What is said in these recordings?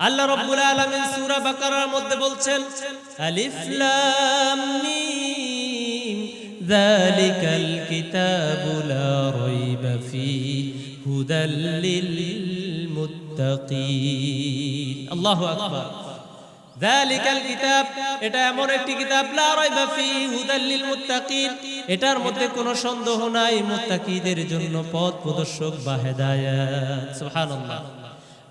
আল্লাহ রাব্বুল আলামিন সূরা বাকারার মধ্যে বলছেন আলিফ লাম মিম যালিকাল কিতাবু লা রাইবা ফীহি হুদাল লিল মুত্তাকিন। আল্লাহু আকবার। যালিকাল কিতাব, এটা এমন একটি কিতাব, লা রাইবা ফীহি হুদাল লিল মুত্তাকিন, এটার মধ্যে কোনো সন্দেহ নাই মুত্তাকিদের জন্য পথ প্রদর্শক বা হেদায়েত। সুবহানাল্লাহ।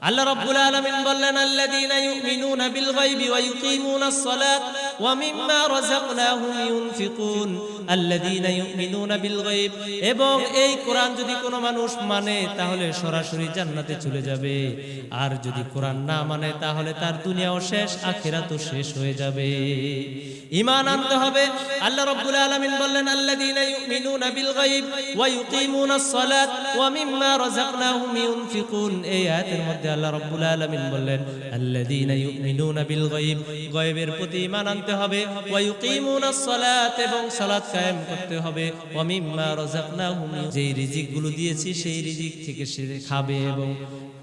আল্লাহ রাব্বুল আলামিন বললেন আল্লাযীনা ইউমিনুনা বিল গায়বি ওয়া ইউকিমুনাস সালাত ওয়া মিম্মা রাযাকনাহুম ইউনফিকুন। আল্লাযীনা ইউমিনুনা বিল গায়ব, এবং এই কোরআন যদি কোনো মানুষ মানে তাহলে সরাসরি জান্নাতে চলে যাবে, আর যদি কোরআন না মানে তাহলে তার দুনিয়াও শেষ, আখিরাতও শেষ হয়ে যাবে। ঈমান আনতে হবে। আল্লাহ রাব্বুল আলামিন বললেন আল্লাযীনা ইউমিনুনা বিল গায়ব ওয়া ইউকিমুনাস সালাত ওয়া মিম্মা রাযাকনাহুম ইউনফিকুন। এই আয়াতের মধ্যে আল্লাহ রাব্বুল আলামিন বললেন আল্লাযীনা ইউমিনুনা বিল গায়ব, গায়বের প্রতি ঈমান আনতে হবে, ওয়া ইউকিমুনাস সালাত, এবং সালাত কায়েম করতে হবে, ওয়া মিম্মা রাযাকনাহুম, যেই রিজিকগুলো দিয়েছি সেই রিজিক থেকে সে খাবে এবং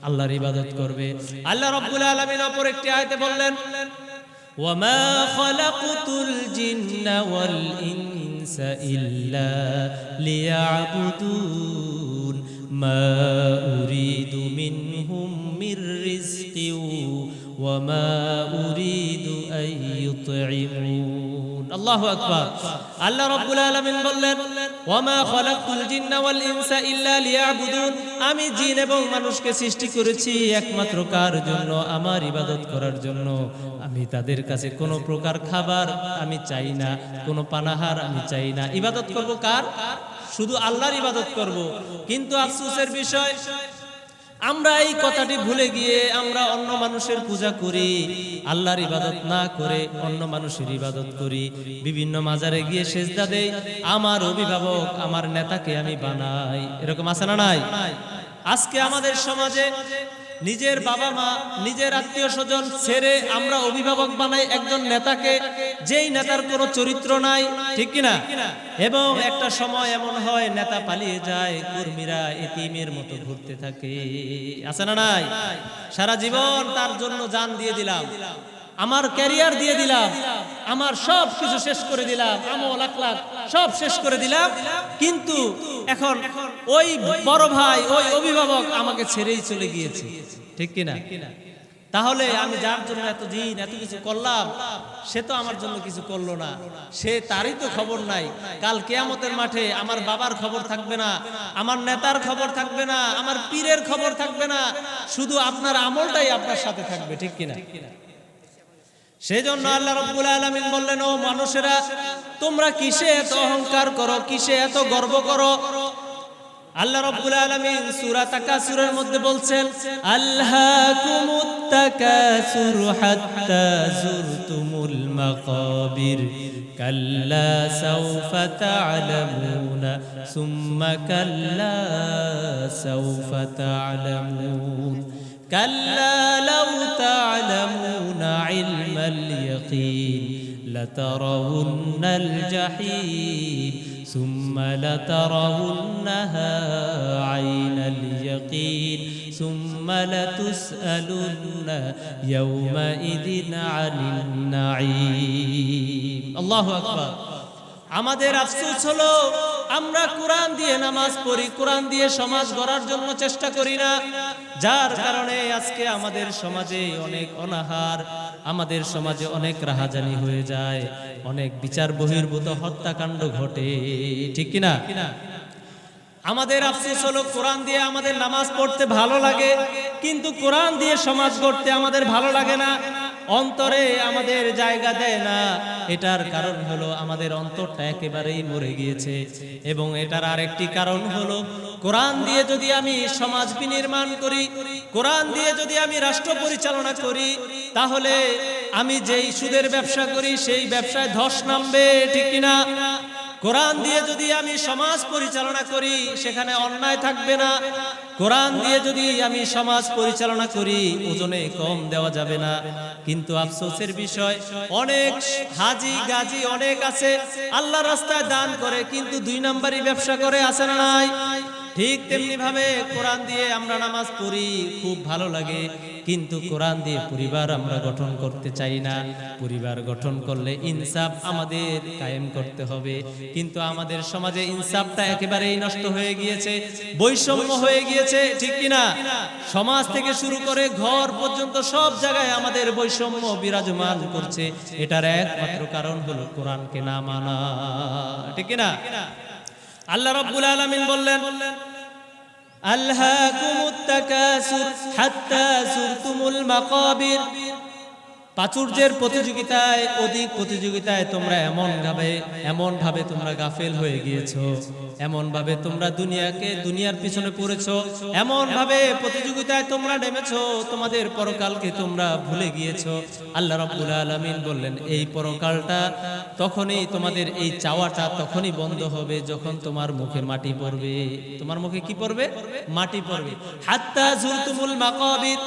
আল্লাহর ইবাদত করবে। আল্লাহ রাব্বুল আলামিন অপর একটি আয়াতে বললেন ওয়ামা খালাকতুল জিন্না ওয়াল ইনসা ইল্লা লিয়াবুদুন মা উরিদু মিনহুম মির রিজকি ওয়ামা উরিদু আন ইউতঈমুন। আল্লাহু আকবার। আল্লাহ রাব্বুল আলামিন বললেন ওয়ামা খালাকতুল জিন্না ওয়াল ইনসা ইল্লা লিয়াবুদুন, আমি জিন এবং মানুষকে সৃষ্টি করেছি একমাত্র কার জন্য? আমার ইবাদত করার জন্য। আমি তাদের কাছে কোনো প্রকার খাবার আমি চাই না, কোনো পানাহার আমি চাই না। ইবাদত করব কার? শুধু আল্লাহর ইবাদত করব। কিন্তু আফসোসের বিষয়, আমরা এই কথাটি ভুলে গিয়ে আমরা অন্য মানুষের পূজা করি, আল্লাহর ইবাদত না করে অন্য মানুষের ইবাদত করি। বিভিন্ন মাজারে গিয়ে সেজদা দেই, আমার অভিভাবক, আমার নেতাকে আমি বানাই। এরকম আছে না নাই? আজকে আমাদের সমাজে নিজের বাবা মা, নিজের আত্মীয় স্বজন ছেড়ে আমরা অভিভাবক বানাই একজন নেতাকে, যেই নেতার কোনো চরিত্র নাই, ঠিক কিনা? এবং একটা সময় এমন হয় নেতা পালিয়ে যায়, কর্মীরা এতিমের মতো ঘুরতে থাকে। আছে না নাই? সারা জীবন তার জন্য জান দিয়ে দিলাম, আমার ক্যারিয়ার দিয়ে দিলাম, আমার সব কিছু শেষ করে দিলাম, আমল আখলাক সব শেষ করে দিলাম, কিন্তু এখন ওই বড় ভাই, ওই অভিভাবক আমাকে ছেড়েই চলে গিয়েছে, ঠিক কিনা? তাহলে আমি যার জন্য এত দিন এত কিছু করলাম, সে তো আমার জন্য কিছু করলো না, সে তারই তো খবর নাই। কাল কিয়ামতের মাঠে আমার বাবার খবর থাকবে না, আমার নেতার খবর থাকবে না, আমার পীরের খবর থাকবে না, শুধু আপনার আমলটাই আপনার সাথে থাকবে, ঠিক কিনা? সেজন্য আল্লাহ রাব্বুল আলামিন বললেন ও মানুষেরা, তোমরা কিসে এত অহংকার করো, কিসে এত গর্ব করো? আল্লাহ রাব্বুল আলামিন সূরা তাকাসুরের মধ্যে বলছেন আলহাকুমুত তাকাসুর হাত্তা যুরতুমুল মাকাবির কাল্লা সাওফা তা'লামুনা সুম্মা কাল্লা সাওফা তা'লামুন কাল্লা লাউ তা'লামুনা ইলমাল ইয়াকিন লাতারাউন্নাল জাহিম সুম্মা লাতারাউন্নাহা আইনাল ইয়াকিন সুম্মা লাতুসআলুন্না ইয়াওমাইযিন আনিন নাঈম। আল্লাহু আকবার। আমাদের আফসোস হলো আমরা কোরআন দিয়ে নামাজ পড়ি, কোরআন দিয়ে সমাজ গড়ার জন্য চেষ্টা করি না, যার কারণে আজকে আমাদের সমাজে অনেক অনাহার, আমাদের সমাজে অনেক রাহাজানি হয়ে যায়, অনেক বিচার বহির্ভূত হত্যাকাণ্ড ঘটে, ঠিক কিনা? আমাদের আফসোস হলো কোরআন দিয়ে আমাদের নামাজ পড়তে ভালো লাগে, কিন্তু কোরআন দিয়ে সমাজ গড়তে আমাদের ভালো লাগে না, অন্তরে আমাদের জায়গা দেয় না। এটার কারণ হলো আমাদের অন্তরটা একেবারেই মরে গিয়েছে, এবং এটার আরেকটি কারণ হলো কোরআন দিয়ে যদি আমি সমাজ বিনির্মাণ করি, কোরআন দিয়ে যদি আমি রাষ্ট্র পরিচালনা করি, তাহলে আমি যেই সুদের ব্যবসা করি সেই ব্যবসায় ধস নামবে, ঠিক কিনা? কোরআন দিয়ে যদি আমি সমাজ পরিচালনা করি সেখানে অন্যায় থাকবে না। কোরআন দিয়ে যদি আমি সমাজ পরিচালনা করি ওজনে কম দেওয়া যাবে না। কিন্তু আফসোসের বিষয়, অনেক হাজি গাজী অনেক আছে আল্লাহর রাস্তায় দান করে, কিন্তু দুই নাম্বারি ব্যবসা করে, আছে না নাই? ঠিক তেমনি ভাবে কোরআন দিয়ে আমরা নামাজ পড়ি, খুব ভালো লাগে, কিন্তু কোরআন দিয়ে পরিবার আমরা গঠন করতে চাই না। পরিবার গঠন করলে ইনসাফ আমাদের কায়েম করতে হবে, কিন্তু আমাদের সমাজে ইনসাফটা একেবারেই নষ্ট হয়ে গিয়েছে, বৈষম্য হয়ে গিয়েছে, ঠিক কিনা? সমাজ থেকে শুরু করে ঘর পর্যন্ত সব জায়গায় আমাদের বৈষম্য বিরাজমান করছে। এটার একমাত্র কারণ হলো কোরআনকে না মানা, ঠিক কিনা? আল্লাহ রাব্বুল আলামিন বললেন, আলহাকুমুত তাকাসুর হাত্তা যুরতুমুল মাকাবির। প্রাচুর্যের প্রতিযোগিতায়, অধিক প্রতিযোগিতায় তোমরা এমন ভাবে তোমরা গাফেল হয়ে গিয়েছো, এমন ভাবে তোমরা দুনিয়ার পিছনে পড়েছো, এমন ভাবে প্রতিযোগিতায় তোমরা নেমেছো, তোমাদের পরকালকে তোমরা ভুলে গিয়েছো। আল্লাহ রাব্বুল আলামিন বললেন, এই পরকালটা তখনই, তোমাদের এই চাওয়াটা তখনই বন্ধ হবে যখন তোমার মুখে মাটি পড়বে। তোমার মুখে কি পড়বে? মাটি পড়বে। হাত্তা যুরতুমুল মাকাবির,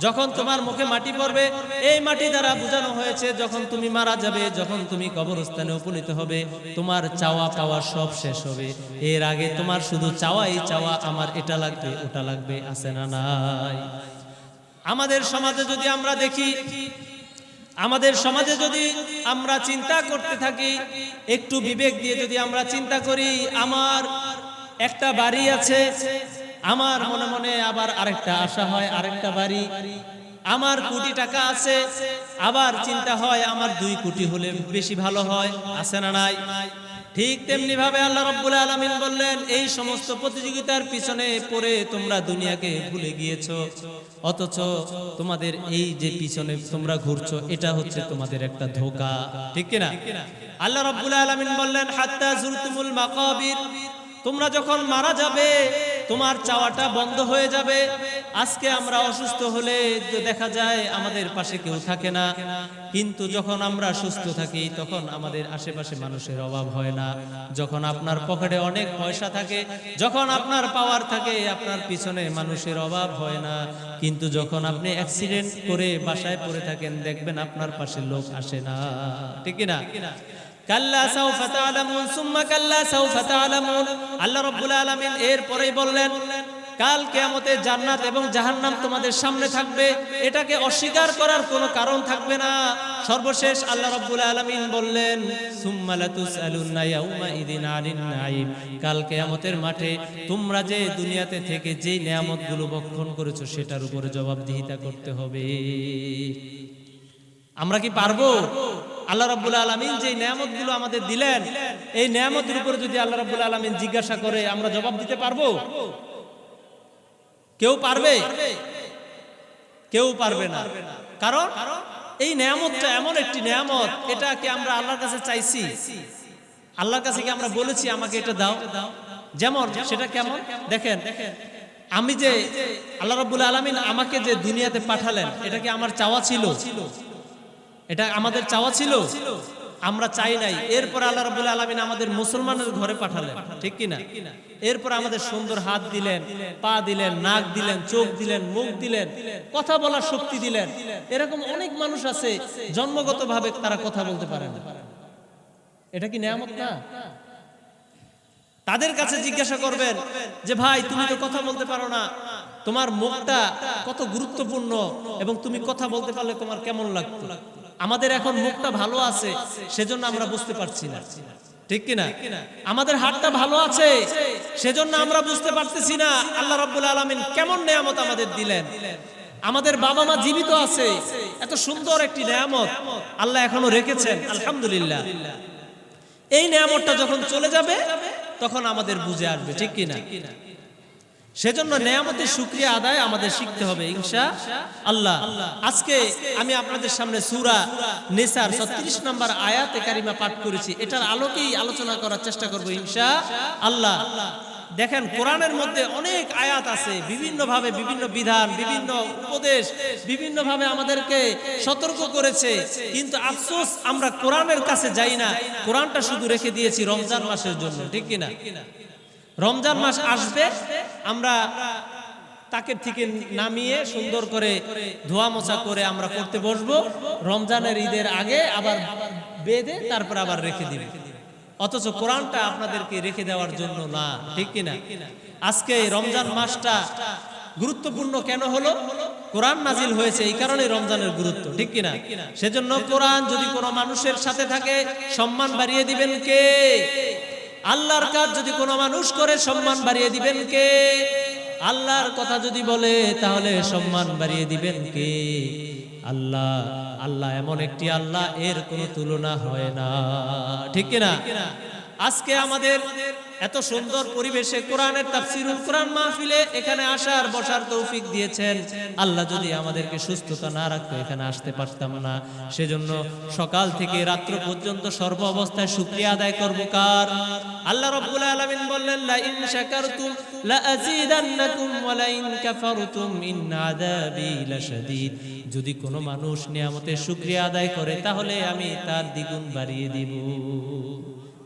যখন তোমার মুখে মাটি পড়বে। এই মাটি দ্বারা বোঝানো হয়েছে যখন তুমি মারা যাবে, যখন তুমি কবরস্থানে উপনীত হবে, তোমার চাওয়া পাওয়া সব শেষ হবে। এর আগে তোমার শুধু চাওয়াই চাওয়া, আমার এটা লাগবে ওটা লাগবে, আছে না নাই? আমাদের সমাজে যদি আমরা দেখি, আমাদের সমাজে যদি আমরা চিন্তা করতে থাকি, একটু বিবেক দিয়ে যদি আমরা চিন্তা করি, আমার একটা বাড়ি আছে, আমার মনে মনে আবার আরেকটা আশা হয় আরেকটা বাড়ি। আমার কোটি টাকা আছে, আবার চিন্তা হয় আমার 2 কোটি হলে বেশি ভালো হয়, আছে না নাই? ঠিক তেমনি ভাবে আল্লাহ রাব্বুল আলামিন বললেন, এই সমস্ত প্রতিযোগিতার পিছনে পড়ে তোমরা দুনিয়াকে ভুলে গিয়েছো, অথচ তোমাদের এই যে পিছনে তোমরা ঘুরছো, এটা হচ্ছে তোমাদের একটা ধোঁকা, ঠিক কিনা? আল্লাহ রাব্বুল আলামিন বললেন, হাত্তা যুরতুমুল মাকাবির, তোমরা যখন মারা যাবে তোমার চাওয়াটা বন্ধ হয়ে যাবে। আজকে আমরা অসুস্থ হলে দেখা যায় আমাদের পাশে কেউ থাকে না, কিন্তু যখন আমরা সুস্থ থাকি তখন আমাদের আশেপাশে মানুষের অভাব হয় না। যখন আপনার পকেটে অনেক পয়সা থাকে, যখন আপনার পাওয়ার থাকে, আপনার পিছনে মানুষের অভাব হয় না। কিন্তু যখন আপনি অ্যাক্সিডেন্ট করে বাসায় পড়ে থাকেন, দেখবেন আপনার পাশে লোক আসে না, ঠিক কিনা? কাল্লা সাউফা তা'লামুন সুম্মা কাল্লা সাউফা তা'লামুন। আল্লাহ রাব্বুল আলামিন এর পরেই বললেন, কাল কিয়ামতে জান্নাত এবং জাহান্নাম তোমাদের সামনে থাকবে, এটাকে অস্বীকার করার কোনো কারণ থাকবে না। সর্বশেষ আল্লাহ রাব্বুল আলামিন বললেন, সুম্মা লাতুসআলুন্না ইয়াউমা ইযিন আনিন নাঈম। কাল কিয়ামতের মাঠে তোমরা যে দুনিয়াতে থেকে যেই নিয়ামতগুলো ভক্ষণ করেছো সেটার উপরে জবাবদিহিতা করতে হবে। আমরা কি পারবো? আল্লাহ রাব্বুল আলামিন যে নিয়ামতগুলো আমাদের দিলেন, এই নিয়ামতের উপর যদি আল্লাহ রাব্বুল আলামিন জিজ্ঞাসা করে, আমরা জবাব দিতে পারবো? কেউ পারবে? কেউ পারবে না। কারণ এই নিয়ামতটা এমন একটি নিয়ামত, এটাকে আমরা আল্লাহর কাছে চাইছি, আল্লাহর কাছে কি আমরা বলেছি আমাকে এটা দাও? যেমন সেটা কেমন দেখেন, আমি যে আল্লাহ রাব্বুল আলামিন আমাকে যে দুনিয়াতে পাঠালেন, এটা কি আমার চাওয়া ছিল? এটা আমাদের চাওয়া ছিল? আমরা চাই নাই। এরপর আল্লাহ রাব্বুল আলামিন আমাদের মুসলমানের ঘরে পাঠালেন, ঠিক কিনা? এরপর আমাদের সুন্দর হাত দিলেন, পা দিলেন, নাক দিলেন, চোখ দিলেন, মুখ দিলেন, কথা বলার শক্তি দিলেন। এরকম অনেক মানুষ আছে জন্মগতভাবে তারা কথা বলতে পারে না। এটা কি নিয়ামত না? তাদের কাছে জিজ্ঞাসা করবেন যে, ভাই তুমি তো কথা বলতে পারো না, তোমার মুখটা কত গুরুত্বপূর্ণ এবং তুমি কথা বলতে পারলে তোমার কেমন লাগতো? আমাদের এখন মুখটা ভালো আছে সেজন্য আমরা বুঝতে পারছি না, ঠিক কিনা? আমাদের হাতটা ভালো আছে সেজন্য আমরা বুঝতে পারতেছি না আল্লাহ রাব্বুল আলামিন কেমন নিয়ামত আমাদের দিলেন। আমাদের বাবা মা জীবিত আছে, এত সুন্দর একটি নিয়ামত আল্লাহ এখনো রেখেছেন, আলহামদুলিল্লাহ। এই নিয়ামতটা যখন চলে যাবে তখন আমাদের বুঝে আসবে, ঠিক কিনা? সেজন্য নিয়ামতের শুকরিয়া আদায় আমাদের শিখতে হবে ইনশাআল্লাহ। আজকে আমি আপনাদের সামনে সূরা নিসার 36 নম্বর আয়াতে কারিমা পাঠ করেছি, এটার আলোকেই আলোচনা করার চেষ্টা করব ইনশাআল্লাহ। দেখেন কোরআনের মধ্যে অনেক আয়াত আছে, বিভিন্ন ভাবে বিভিন্ন বিধান, বিভিন্ন উপদেশ, বিভিন্ন ভাবে আমাদেরকে সতর্ক করেছে, কিন্তু আফসোস আমরা কোরআনের কাছে যাই না। কোরআনটা শুধু রেখে দিয়েছি রমজান মাসের জন্য, ঠিক কিনা? রমজান মাস আসবে, আমরা তাকে থেকে নামিয়ে সুন্দর করে ধোয়া মোছা করে আমরা পড়তে বসবো, রমজানের ঈদের আগে আবার বেঁধে তারপর আবার রেখে দিবে। অথচ কোরআনটা আপনাদেরকে রেখে দেওয়ার জন্য না, ঠিক কিনা? আজকে রমজান মাসটা গুরুত্বপূর্ণ কেন হলো? কোরআন নাজিল হয়েছে এই কারণে রমজানের গুরুত্ব, ঠিক কিনা? সেজন্য কোরআন যদি কোনো মানুষের সাথে থাকে সম্মান বাড়িয়ে দিবেন কে? আল্লাহর কাজ যদি কোনো মানুষ করে সম্মান বাড়িয়ে দিবেন কে? আল্লাহর কথা যদি বলে তাহলে সম্মান বাড়িয়ে দিবেন কে? আল্লাহ। আল্লাহ এমন একটি আল্লাহ, এর কোনো তুলনা হয় না, ঠিক কিনা? আজকে আমাদের এত সুন্দর পরিবেশে কোরআনের তাফসীরুল কোরআন মাহফিলে এখানে আসার বসার তৌফিক দিয়েছেন। আল্লাহ যদি আমাদেরকে সুস্থতা না রাখতো এখানে আসতে পারতাম না। সেজন্য সকাল থেকে রাত্র পর্যন্ত সর্ব অবস্থায় শুকরিয়া আদায় করব কার? আল্লাহ রাব্বুল আলামিন বললেন, লা ইন শাকারতুম লা আযীদান্নাকুম ওয়া লা ইন কাফারতুম ইন আযাবি লাশাদীদ। যদি কোনো মানুষ নিয়ামতের শুকরিয়া আদায় করে তাহলে আমি তার দ্বিগুণ বাড়িয়ে দিব।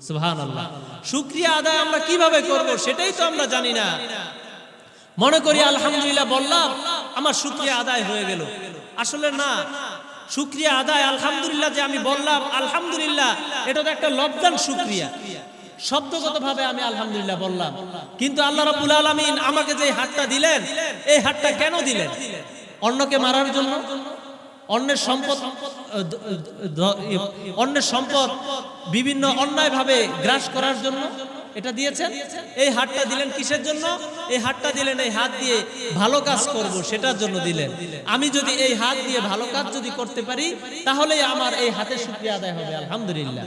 সুবহানাল্লাহ। শুকরিয়া আদায় আমরা কিভাবে করব সেটাই তো আমরা জানি না। মনে করি আলহামদুলিল্লাহ বললাম আমার শুকরিয়া আদায় হয়ে গেল। আসলে না, শুকরিয়া আদায় আলহামদুলিল্লাহ যে আমি বললাম আলহামদুলিল্লাহ, এটা তো একটা লব্ধান শুকরিয়া। শব্দগতভাবে আমি আলহামদুলিল্লাহ বললাম, কিন্তু আল্লাহ রাব্বুল আলামিন আমাকে যে হাতটা দিলেন, এই হাতটা কেন দিলেন? অন্যকে মারার জন্য? অন্যের সম্পদ বিভিন্ন অন্যায় ভাবে গ্রাস করার জন্য এটা দিয়েছেন? এই হাতটা দিলেন কিসের জন্য? এই হাতটা দিলেন এই হাত দিয়ে ভালো কাজ করব সেটার জন্য দিলেন। আমি যদি এই হাত দিয়ে ভালো কাজ যদি করতে পারি তাহলে আমার এই হাতের শুকরিয়া আদায় হবে আলহামদুলিল্লাহ।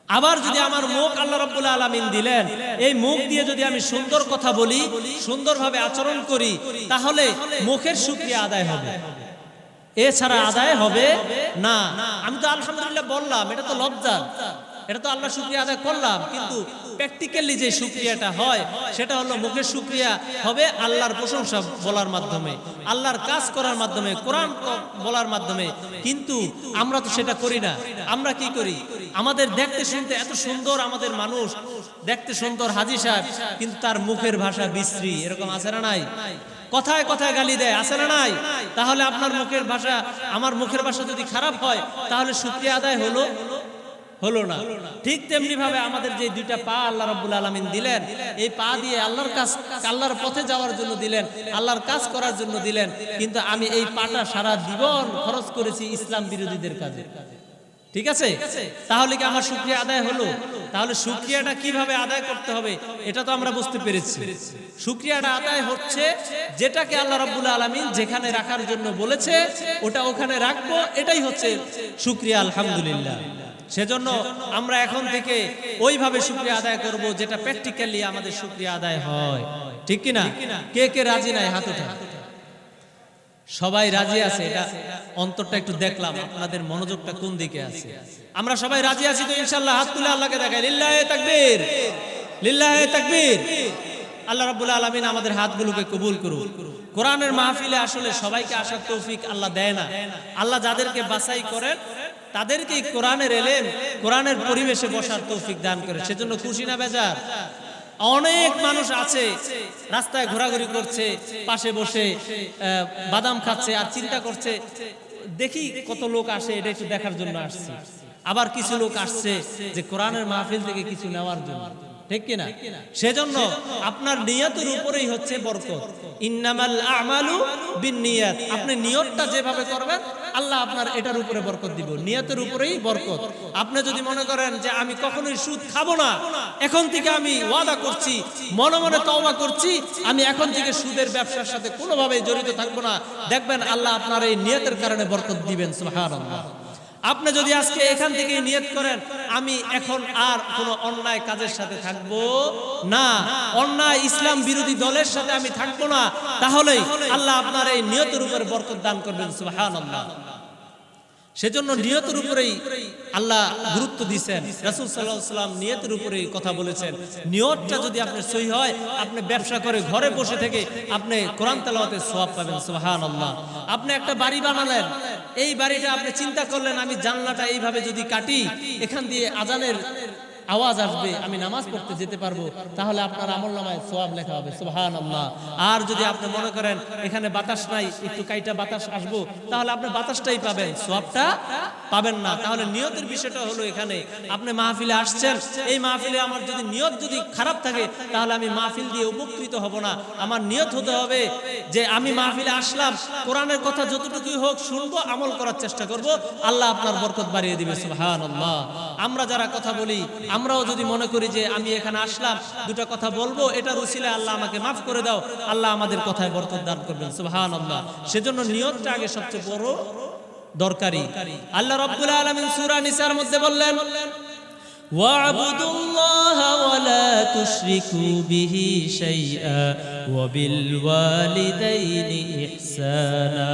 আবার যদি আমার মুখ আল্লাহ রাব্বুল আলামিন দিলেন, এই মুখ দিয়ে যদি আমি সুন্দর কথা বলি, সুন্দরভাবে আচরণ করি, তাহলে মুখের শুকরিয়া আদায় হবে, এছাড়া আদায় হবে না। আমি তো আলহামদুলিল্লাহ বললাম, এটা তো লজ্জা, এটা তো আল্লাহ শুকরিয়া আদায় করলাম, কিন্তু প্র্যাকটিক্যালি যে শুকরিয়াটা হয় সেটা হলো মুখের শুকরিয়া হবে আল্লাহর প্রশংসা বলার মাধ্যমে, আল্লাহর কাজ করার মাধ্যমে, কোরআন বলার মাধ্যমে। কিন্তু আমরা তো সেটা করি না। আমরা কি করি? আমাদের দেখতে শুনতে এত সুন্দর, আমাদের মানুষ দেখতে সুন্দর হাজী সাহেব, কিন্তু তার মুখের ভাষা বিশ্রী, এরকম আছে না নাই? কথায় কথায় গালি দেয়, আছে না নাই? তাহলে আপনার মুখের ভাষা, আমার মুখের ভাষা যদি খারাপ হয় তাহলে শুকরিয়া আদায় হলো না। ঠিক তেমনি ভাবে আমাদের যে দুইটা পা আল্লাহ রাব্বুল আলামিন দিলেন, এই পা দিয়ে আল্লাহর কাজ, আল্লাহর পথে যাওয়ার জন্য দিলেন, আল্লাহর কাজ করার জন্য দিলেন, কিন্তু আমি এই পাটা সারা জীবন খরচ করেছি ইসলাম বিরোধীদের কাজে। ঠিক আছে? তাহলে কি আমার শুকরিয়া আদায় হলো? তাহলে শুকরিয়াটা কিভাবে আদায় করতে হবে এটা তো আমরা বুঝতে পেরেছি। শুকরিয়াটা আদায় হচ্ছে যেটাকে আল্লাহ রাব্বুল আলামিন যেখানে রাখার জন্য বলেছে ওটা ওখানে রাখবো, এটাই হচ্ছে শুকরিয়া আলহামদুলিল্লাহ। সেজন্য আমরা এখন থেকে ওইভাবে শুকরিয়া আদায় করব যেটা প্র্যাকটিক্যালি আমাদের শুকরিয়া আদায় হয়, ঠিক কিনা? কে কে রাজি নাই হাত ওঠা? সবাই রাজি আছে? এটা অন্তরটা একটু দেখলাম, আপনাদের মনোযোগটা কোন দিকে আছে। আমরা সবাই রাজি আছি তো ইনশাআল্লাহ? হাত তুলে আল্লাহকে দেখাই, লিল্লাহে তাকবীর, লিল্লাহে তাকবীর। আল্লাহ রাব্বুল আলামিন আমাদের হাতগুলোকে কবুল করুন। কোরআনের মাহফিলে আসলে সবাইকে আসার তৌফিক আল্লাহ দেয় না। আল্লাহ যাদেরকে বাছাই করেন তাদেরকেই কোরআনের এলেম, কোরআনের পরিবেশে বসার তৌফিক দান করে। সেজন্য খুশি না বেজার? অনেক মানুষ আছে রাস্তায় ঘোরাঘুরি করছে, পাশে বসে বাদাম খাচ্ছে আর চিন্তা করছে দেখি কত লোক আসে, এটা একটু দেখার জন্য আসছে। আবার কিছু লোক আসছে যে কোরআনের মাহফিল থেকে কিছু নেওয়ার জন্য, ঠিক কিনা? সেজন্য আপনার নিয়তের উপরেই হচ্ছে বরকত। ইন্নামাল আমালু বিন্নিয়াত। আপনি নিয়তটা যেভাবে করবেন আল্লাহ আপনার এটার উপরে বরকত দিব, নিয়তের উপরেই বরকত। আপনি যদি মনে করেন যে আমি কখনোই সুদ খাবো না, এখন থেকে আমি ওয়াদা করছি, মনে মনে তওবা করছি, আমি এখন থেকে সুদের ব্যবসার সাথে কোনোভাবে জড়িত থাকবো না, দেখবেন আল্লাহ আপনার এই নিয়তের কারণে বরকত দিবেন। সুবহানাল্লাহ। আপনি যদি আজকে এখান থেকে নিয়ত করেন আমি এখন আর কোনো অন্যায় কাজের সাথে থাকবো না, অন্যায় ইসলাম বিরোধী দলের সাথে আমি থাকবো না, তাহলেই আল্লাহ আপনার এই নিয়তের উপরে বরকত দান করবেন। সুবহানাল্লাহ। সেজন্য নিয়তের উপরেই আল্লাহ গুরুত্ব দিয়েছেন। রাসূল সাল্লাল্লাহু আলাইহি ওয়াসাল্লাম নিয়তের উপরেই কথা বলেছেন। নিয়তটা যদি আপনার সহি হয়, আপনি ব্যবসা করে ঘরে বসে থেকে আপনি কোরআন তেলাওয়াতের সওয়াব পাবেন। সুবহানাল্লাহ। আপনি একটা বাড়ি বানালেন, এই বাড়িটা আপনি চিন্তা করলেন আমি জানলাটা এইভাবে যদি কাটি, এখান দিয়ে আওয়াজ আসবে, আমি নামাজ পড়তে যেতে পারবো, তাহলে আপনার আমলনামায় সওয়াব লেখা হবে। সুবহানাল্লাহ। আর যদি আপনি মনে করেন এখানে বাতাস নাই, একটু কাইটা বাতাস আসবো, তাহলে আপনি বাতাসটাই পাবেন, সওয়াবটা পাবেন না। তাহলে নিয়তের বিষয়টা হলো, এখানে আপনি মাহফিলে আসছেন, এই মাহফিলে আমার যদি নিয়ত যদি খারাপ থাকে, তাহলে আমি মাহফিল দিয়ে উপকৃত হব না। আমার নিয়ত হতে হবে যে আমি মাহফিলে আসলাম, কোরআনের কথা যতটুকুই হোক শুনবো, আমল করার চেষ্টা করব, আল্লাহ আপনার বরকত বাড়িয়ে দিবে। সুবহানাল্লাহ। আমরা যারা কথা বলি, আমরাও যদি মনে করি যে আমি এখানে আসলাম, দুটো কথা বলবো, এটার উসিলায় আল্লাহ আমাকে মাফ করে দাও, আল্লাহ আমাদের কথায় বরকত দান করবেন। সুবহানাল্লাহ। সেজন্য নিয়তটা আগে সবচেয়ে বড় দরকারি। আল্লাহ রাব্বুল আলামিন সূরা নিসার মধ্যে বললেন, ওয়া'বুদুল্লাহা ওয়া লা তুশরিকু বিহি শাইআ ওয়া বিল ওয়ালিদাইনি ইহসানা।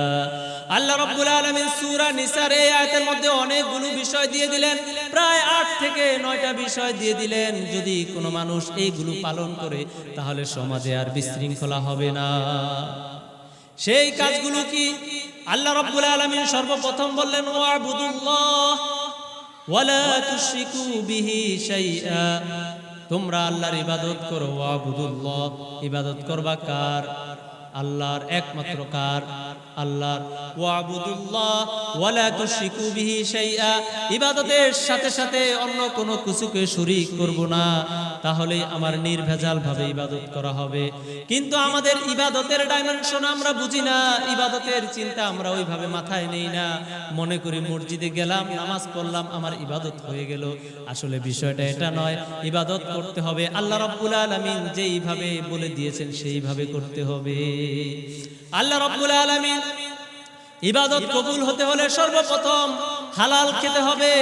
আল্লাহ রাব্বুল আলামিন সূরা নিসার এই আয়াতের মধ্যে অনেকগুলো বিষয় দিয়ে দিলেন, প্রায় 8 থেকে 9টা বিষয় দিয়ে দিলেন। যদি কোনো মানুষ এইগুলো পালন করে, তাহলে সমাজে আর বিশৃঙ্খলা হবে না। সেই কাজগুলো কি? আল্লাহ রাব্বুল আলামিন সর্বপ্রথম বললেন, ওয়া'বুদুল্লাহ ওয়া লা তুশরিকু বিহি শাইআ, তোমরা আল্লাহর ইবাদত করো। ওয়া'বুদুল্লাহ, ইবাদত করবা কার? আল্লাহর, একমাত্র কার? আল্লাহর। ওয়া'বুদুল্লাহ ওয়া লা তুশরিকু বিহি শাইআ, ইবাদতের সাথে সাথে অন্য কোনো কিছুকে শরীক করব না, তাহলে আমার নির্ভেজাল ভাবে ইবাদত করা হবে। কিন্তু আমাদের ইবাদতের ডাইমেনশন আমরা বুঝি না, ইবাদতের চিন্তা আমরা ওইভাবে মাথায় নেই না। মনে করি মসজিদে গেলাম, নামাজ পড়লাম, আমার ইবাদত হয়ে গেল। আসলে বিষয়টা এটা নয়। ইবাদত করতে হবে আল্লাহ রাব্বুল আলামিন যেইভাবে বলে দিয়েছেন সেইভাবে করতে হবে। আল্লাহ রাব্বুল আলামিন ইবাদত কবুল হতে হলে সর্বপ্রথম হালাল খেতে হবে।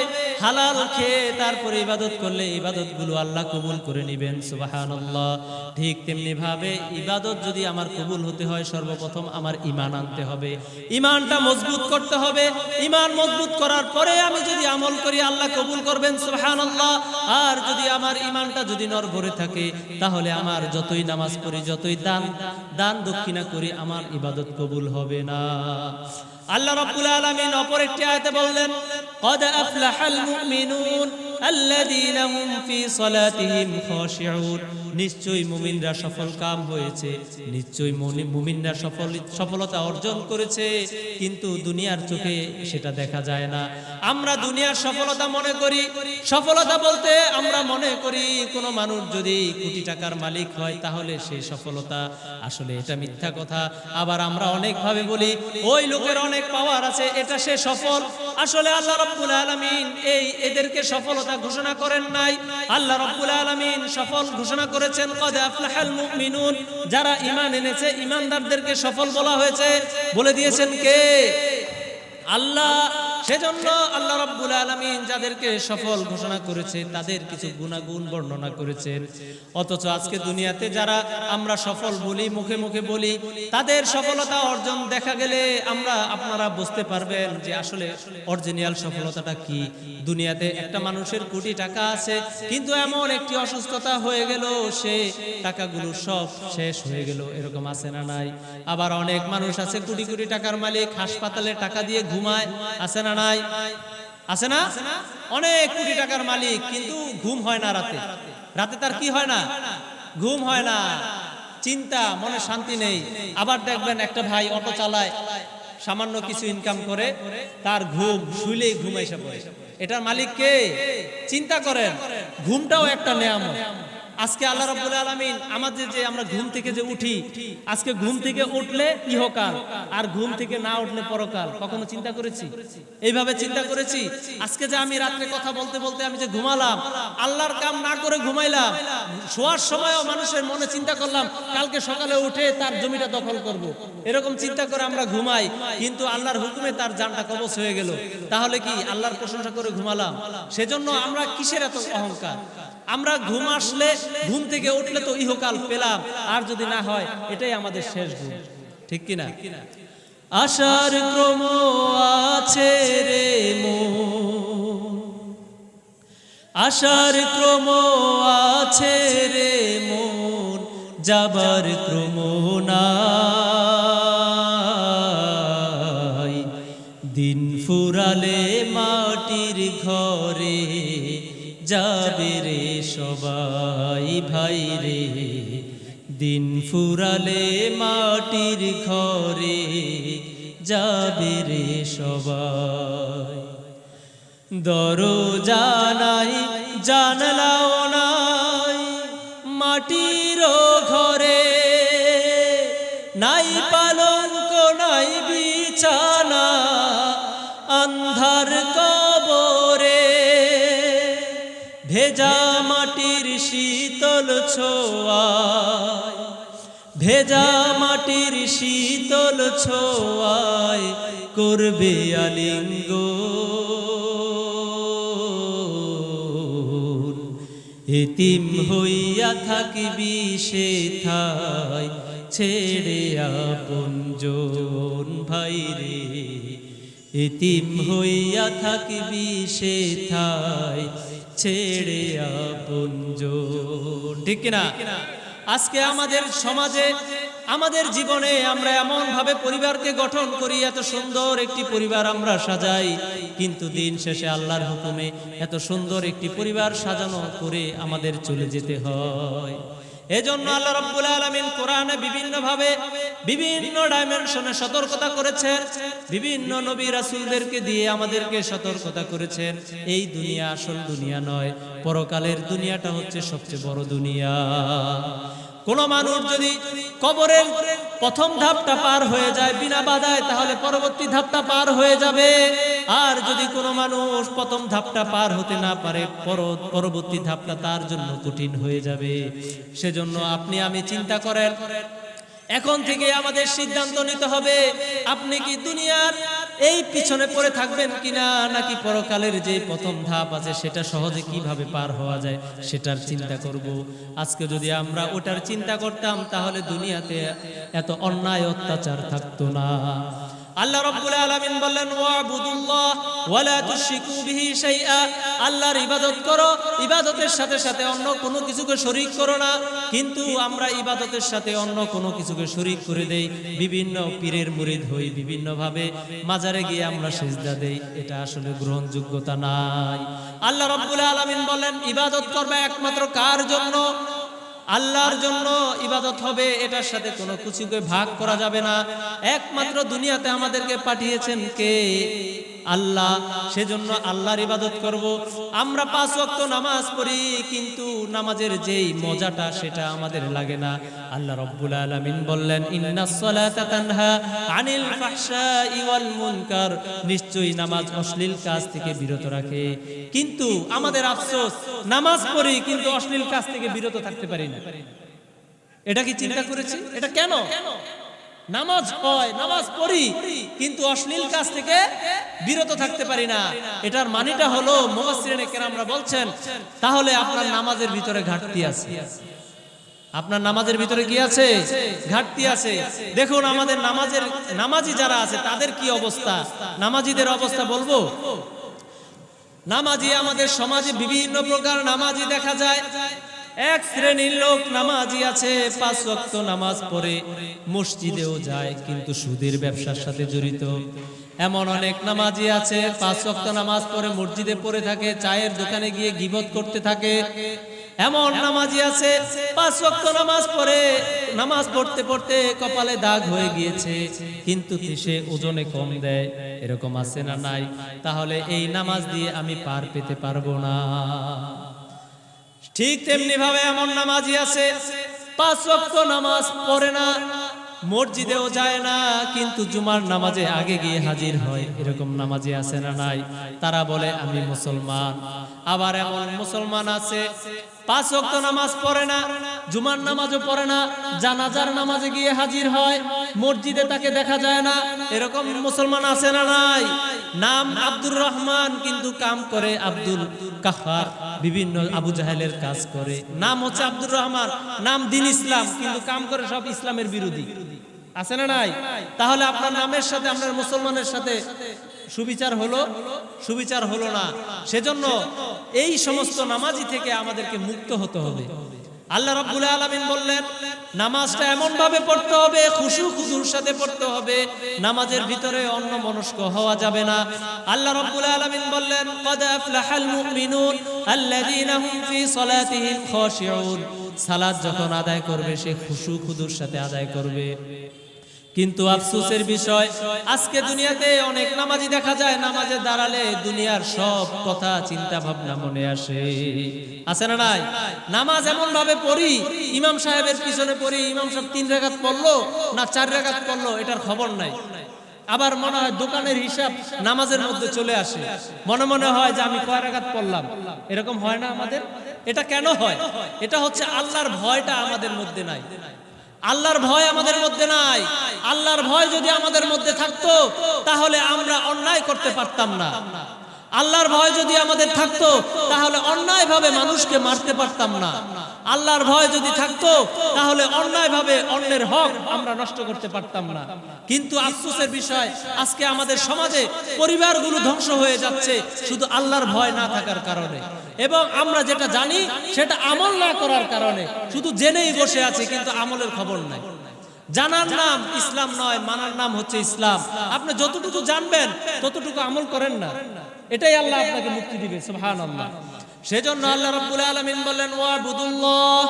হালাল খেয়ে তারপরে ইবাদত করলে ইবাদতগুলো আল্লাহ কবুল করে নেবেন। সুবহানাল্লাহ। ঠিক তেমনি ভাবে ইবাদত যদি আমার কবুল হতে হয়, সর্বপ্রথম আমার ঈমান আনতে হবে, ঈমানটা মজবুত করতে হবে। ঈমান মজবুত করার পরে আমি যদি আমল করি, আল্লাহ কবুল করবেন। সুবহানাল্লাহ। আর যদি আমার ঈমানটা যদি নড়বড়ে থাকে, তাহলে আমার যতই নামাজ পড়ি, যতই দান দক্ষিণা করি, আমার ইবাদত কবুল হবে না। আল্লাহ রাব্বুল আলামিন অপর একটি আয়াতে বললেন, قد أفلح المؤمنون الذين هم في صلاتهم خاشعون, নিশ্চয়ই মুমিনরা সফল কাম হয়েছে, নিশ্চয়ই মুমিনরা সফলতা অর্জন করেছে, কিন্তু দুনিয়ার চোখে সেটা দেখা যায় না। আমরা দুনিয়ার সফলতা মনে করি, সফলতা বলতে আমরা মনে করি কোনো মানুষ যদি কোটি টাকার মালিক হয়, তাহলে সেই সফলতা। আসলে এটা মিথ্যা কথা। আবার আমরা অনেক ভাবে বলি ওই লোকের অনেক পাওয়ার আছে, এটা সে সফল। আসলে আল্লাহ রাব্বুল আলামিন এদেরকে সফলতা ঘোষণা করেন নাই। আল্লাহ রাব্বুল আলামিন সফল ঘোষণা করেছেন, কদ আফলাহাল মুমিনুন, যারা ঈমান এনেছে ঈমানদারদেরকে সফল বলা হয়েছে। বলে দিয়েছেন কে? আল্লাহ। সেজন্য আল্লাহ রাব্বুল আলামিন যাদেরকে সফল ঘোষণা করেছে, তাদের কিছু গুণাগুণ বর্ণনা করেছেন। অথচ আজকে দুনিয়াতে যারা আমরা সফল বলি, মুখে মুখে বলি, তাদের সফলতা অর্জন দেখা গেলে আপনারা বুঝতে পারবেন যে আসলে অরিজিনাল সফলতাটা কি। দুনিয়াতে একটা মানুষের কোটি টাকা আছে, কিন্তু এমন একটি অসুস্থতা হয়ে গেল, সে টাকাগুলো সব শেষ হয়ে গেল। এরকম আছে না নাই? আবার অনেক মানুষ আছে কোটি কোটি টাকার মালিক, হাসপাতালে টাকা দিয়ে ঘুমায়, আছে না নাই? আছে না? অনেক কোটি টাকার মালিক, কিন্তু ঘুম হয় না রাতে। রাতে তার কি হয় না? ঘুম হয় না, চিন্তা, মনে শান্তি নেই। আবার দেখবেন একটা ভাই অটো চালায়, সামান্য কিছু ইনকাম করে, তার ঘুম শুইলেই ঘুম এসে পড়ে। এটার মালিক কে? চিন্তা করেন। ঘুমটাও একটা নেয়ামত। আজকে আল্লাহ রাব্বুল আলামিন আমাদের যে আমরা ঘুম থেকে যে উঠি, আজকে ঘুম থেকে উঠলে ইহকাল, আর ঘুম থেকে না উঠলে পরকাল। কখনো চিন্তা করেছি? এইভাবে চিন্তা করেছি? আজকে যে আমি রাত্রে কথা বলতে বলতে আমি যে ঘুমালাম, আল্লাহর কাম না করে ঘুমাইলাম, শোয়ার সময়ও মানুষের মনে চিন্তা করলাম কালকে সকালে উঠে তার জমিটা দখল করব। এরকম চিন্তা করে আমরা ঘুমাই, কিন্তু আল্লাহর হুকুমে তার জানটা কবজ হয়ে গেল। তাহলে কি আল্লাহর প্রশংসা করে ঘুমালাম? সেজন্য আমরা কিসের এত অহংকার? আমরা ঘুম আসলে, ঘুম থেকে উঠলে তো ইহকাল পেলাম, আর যদি না হয় এটাই আমাদের শেষ ঘুম। ঠিক কিনা? আশার ক্রম আছে রে মন, আশার ক্রম আছে রে মন, যাবার ক্রম নাই। দিন ফুরালে মাটির ঘরে যাবে রে সবাই ভাই রে, দিন ফুরালে মাটির ঘরে যাবে রে সবাই। দরজা নাই জানলাও নাই মাটির ঘরে, নাই পালঙ্ক নাই বিছানা আন্ধার কবরে, ভেজা মাটির শীতল ছোঁয়ায়, ভেজা মাটির শীতল ছোঁয়ায় করবে আলিঙ্গন, এতিম হইয়া থাকিবি সেথায় ছেড়ে আপনজন ভাই রে, এতিম হইয়া থাকিবি সেথায় ছেড়ে আপনজন। ঠিক কিনা? আজকে আমাদের সমাজে আমাদের জীবনে আমরা এমন ভাবে পরিবারকে গঠন করি, এত সুন্দর একটি পরিবার আমরা সাজাই, কিন্তু দিন শেষে আল্লাহর হুকুমে এত সুন্দর একটি পরিবার সাজানো করে আমাদের চলে যেতে হয়। এজন্য আল্লাহ রাব্বুল আলামিন কোরআনে বিভিন্ন ভাবে বিভিন্ন ডাইমেনশনে সতর্কতা করেছেন, বিভিন্ন নবী রাসূলদেরকে দিয়ে আমাদেরকে সতর্কতা করেছেন। এই দুনিয়া আসল দুনিয়া নয়, পরকালের দুনিয়াটা হচ্ছে সবচেয়ে বড় দুনিয়া। কোন মানুষ যদি কবরের প্রথম ধাপটা পার হয়ে যায় বিনা বাধায়, তাহলে পরবর্তী ধাপটা পার হয়ে যাবে। আর যদি কোনো মানুষ প্রথম ধাপটা পার হতে না পারে, পরবর্তী ধাপটা তার জন্য কঠিন হয়ে যাবে। সেজন্য আপনি আমি চিন্তা করেন, এখন থেকে আমাদের সিদ্ধান্ত নিতে হবে, আপনি কি দুনিয়ার এই পিছনে পড়ে থাকবেন কিনা, নাকি পরকালের যে প্রথম ধাপ আছে সেটা সহজে কিভাবে পার হওয়া যায় সেটার চিন্তা করব। আজকে যদি আমরা ওটার চিন্তা করতাম, তাহলে দুনিয়াতে এত অন্যায় অত্যাচার থাকতো না। আল্লাহ রাব্বুল আলামিন বললেন, ওয়াবুদুল্লাহ ওয়ালা তুশরিকু বিহি শাইআ, আল্লাহর ইবাদত করো, ইবাদতের সাথে সাথে অন্য কোনো কিছুকে শরীক করো না। কিন্তু আমরা ইবাদতের সাথে অন্য কোনো কিছুকে শরীক করে দেই, বিভিন্ন পীরের মুরিদ হই, বিভিন্ন ভাবে মাজারে গিয়ে আমরা সিজদা দেই, এটা আসলে গ্রহণযোগ্যতা নাই। আল্লাহ রাব্বুল আলামিন বলেন, ইবাদত করবে একমাত্র কার জন্য? আল্লাহর জন্য ইবাদত হবে, এটার সাথে কোনো কিছুকে ভাগ করা যাবে না। একমাত্র দুনিয়াতে আমাদেরকে পাঠিয়েছেন কে? আল্লাহ। সেজন্য আল্লাহর ইবাদত করব। আমরা 5 ওয়াক্ত নামাজ পড়ি, কিন্তু নামাজের যেই মজাটা সেটা আমাদের লাগে না। আল্লাহ রাব্বুল আলামিন বললেন, ইন্নাস সালাতা তানহা আনিল ফাহশাই ওয়াল মুনকার, নিশ্চয়ই নামাজ অশ্লীল কাজ থেকে বিরত রাখে। কিন্তু আমাদের আফসোস, নামাজ পড়ি কিন্তু অশ্লীল কাজ থেকে বিরত থাকতে পারি না। এটা কি চিন্তা করেছি? এটা কেন? নামাজ হয়, নামাজ পড়ি, কিন্তু অশ্লীল কাজ থেকে বিরত থাকতে পারি না। এটার মানেটা হলো, মুফাসসিরিনে কেরামরা বলছেন, তাহলে আপনার নামাজের ভিতরে ঘাটতি আছে। আপনার নামাজের ভিতরে কি আছে? ঘাটতি আছে। দেখুন আমাদের নামাজি যারা আছে তাদের কি অবস্থা। নামাজিদের অবস্থা বলবো, নামাজি আমাদের সমাজে বিভিন্ন প্রকার নামাজি দেখা যায়। এক শ্রেণীর লোক নামাজি আছে, 5 ওয়াক্ত নামাজ পড়ে, মসজিদেও যায়, কিন্তু সুদের ব্যবসার সাথে জড়িত। এমন অনেক নামাজি আছে, 5 ওয়াক্ত নামাজ পড়ে মসজিদে পড়ে থাকে, চায়ের দোকানে গিয়ে গীবত করতে থাকে। এমন নামাজি আছে, 5 ওয়াক্ত নামাজ পড়ে, নামাজ পড়তে পড়তে কপালে দাগ হয়ে গিয়েছে, কিন্তু সে ওজনে কম দেয়। এরকম আছে না নাই? তাহলে এই নামাজ দিয়ে আমি পার পেতে পারবো না। ঠিক তেমনি ভাবে এমন নামাজি আছে, 5 ওয়াক্ত নামাজ পড়ে না, মসজিদেও যায় না, কিন্তু জুমার নামাজে আগে গিয়ে হাজির হয়। এরকম নামাজি আছে না নাই? তারা বলে আমি মুসলমান। আবার এমন মুসলমান আছে, 5 ওয়াক্ত নামাজ পড়ে না, জুমার নামাজও পড়ে না, জানাজার নামাজে গিয়ে হাজির হয়, মসজিদে তাকে দেখা যায় না। এরকম মুসলমান আছে না নাই? নাম আব্দুর রহমান, কিন্তু কাম করে আব্দুল কাহার, বিভিন্ন আবু জাহেলের কাজ করে। নাম হচ্ছে আব্দুর রহমান, নাম দিন ইসলাম, কিন্তু কাম করে সব ইসলামের বিরোধী। আছে না নাই? তাহলে আপনার নামের সাথে আপনার মুসলমানের সাথে সুবিচার হলো? সুবিচার হলো না। সেজন্য এই সমস্ত নামাজি থেকে আমাদেরকে মুক্ত হতে হবে। আল্লাহ রাব্বুল আলামিন বললেন, নামাজটা এমন ভাবে পড়তে হবে, খুশু খুজুর সাথে পড়তে হবে, নামাজের ভিতরে অন্যমনস্ক হওয়া যাবে না। আল্লাহ রাব্বুল আলামিন বললেন, ক্বাদ আফলাহাল মুমিনুন আল্লাযীনা হুম ফি সালাতিহিম খাশিউন। সালাত যখন আদায় করবে সে খুশু খুজুর সাথে আদায় করবে। কিন্তু আফসোসের বিষয়, আজকে দুনিয়াতে অনেক নামাজি দেখা যায় নামাজে দাঁড়ালে দুনিয়ার সব কথা চিন্তা ভাবনা মনে আসে। আছে না নাই? নামাজ এমন ভাবে পড়ি, ইমাম সাহেবের পিছনে পড়ি, ইমাম সাহেব 3 রাকাত পড়লো না 4 রাকাত পড়লো এটার খবর নাই। আবার মনে হয় দোকানের হিসাব নামাজের মধ্যে চলে আসে, মনে মনে হয় যে আমি কয় রাকাত পড়লাম। এরকম হয় না আমাদের? এটা কেন হয়? এটা হচ্ছে আল্লাহর ভয়টা আমাদের মধ্যে নাই। আল্লাহর ভয় আমাদের মধ্যে নাই। আল্লাহর ভয় যদি আমাদের মধ্যে থাকতো তাহলে আমরা অন্যায় করতে পারতাম না। আল্লাহর ভয় যদি আমাদের থাকতো তাহলে অন্যায়ভাবে মানুষকে মারতে পারতাম না। আল্লাহর ভয় যদি থাকতো তাহলে অন্যায়ভাবে অন্যের হক আমরা নষ্ট করতে পারতাম না। কিন্তু আফসোসের বিষয়, আজকে আমাদের সমাজে পরিবারগুলো ধ্বংস হয়ে যাচ্ছে শুধু আল্লাহর ভয় না থাকার কারণে, এবং আমরা যেটা জানি সেটা আমল না করার কারণে। শুধু জেনেই বসে আছে কিন্তু আমলের খবর নাই। জানার নাম ইসলাম নয়, মানার নাম হচ্ছে ইসলাম। আপনি যতটুকু জানবেন ততটুকু আমল করেন না, এটাই আল্লাহ আপনাকে মুক্তি দিবে। সুবহানাল্লাহ। সেজন্য আল্লাহ রাব্বুল আলামিন বললেন, ওয়াবুদুল্লাহ,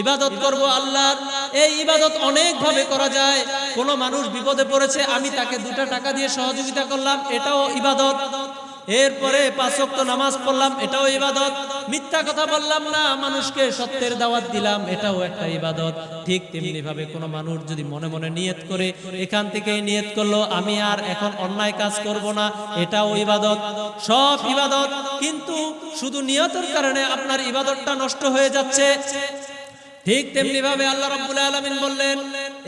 ইবাদত করব আল্লাহর। এই ইবাদত অনেক ভাবে করা যায়। কোন মানুষ বিপদে পড়েছে, আমি তাকে 2টা টাকা দিয়ে সহযোগিতা করলাম, এটাও ইবাদত। এরপরে 5 ওয়াক্ত নামাজ পড়লাম, এটাও ইবাদত। মিথ্যা কথা বললাম না, মানুষকে সত্যের দাওয়াত দিলাম, এটাও একটা ইবাদত। ঠিক তেমনি ভাবে কোন মানুষ যদি মনে মনে নিয়ত করে, এখান থেকে নিয়ত করলো আমি আর এখন অন্যায় কাজ করব না, এটাও ইবাদত। সব ইবাদত, কিন্তু শুধু নিয়তের কারণে আপনার ইবাদতটা নষ্ট হয়ে যাচ্ছে। ঠিক তেমনি ভাবে আল্লাহ রাব্বুল আলামিন বললেন,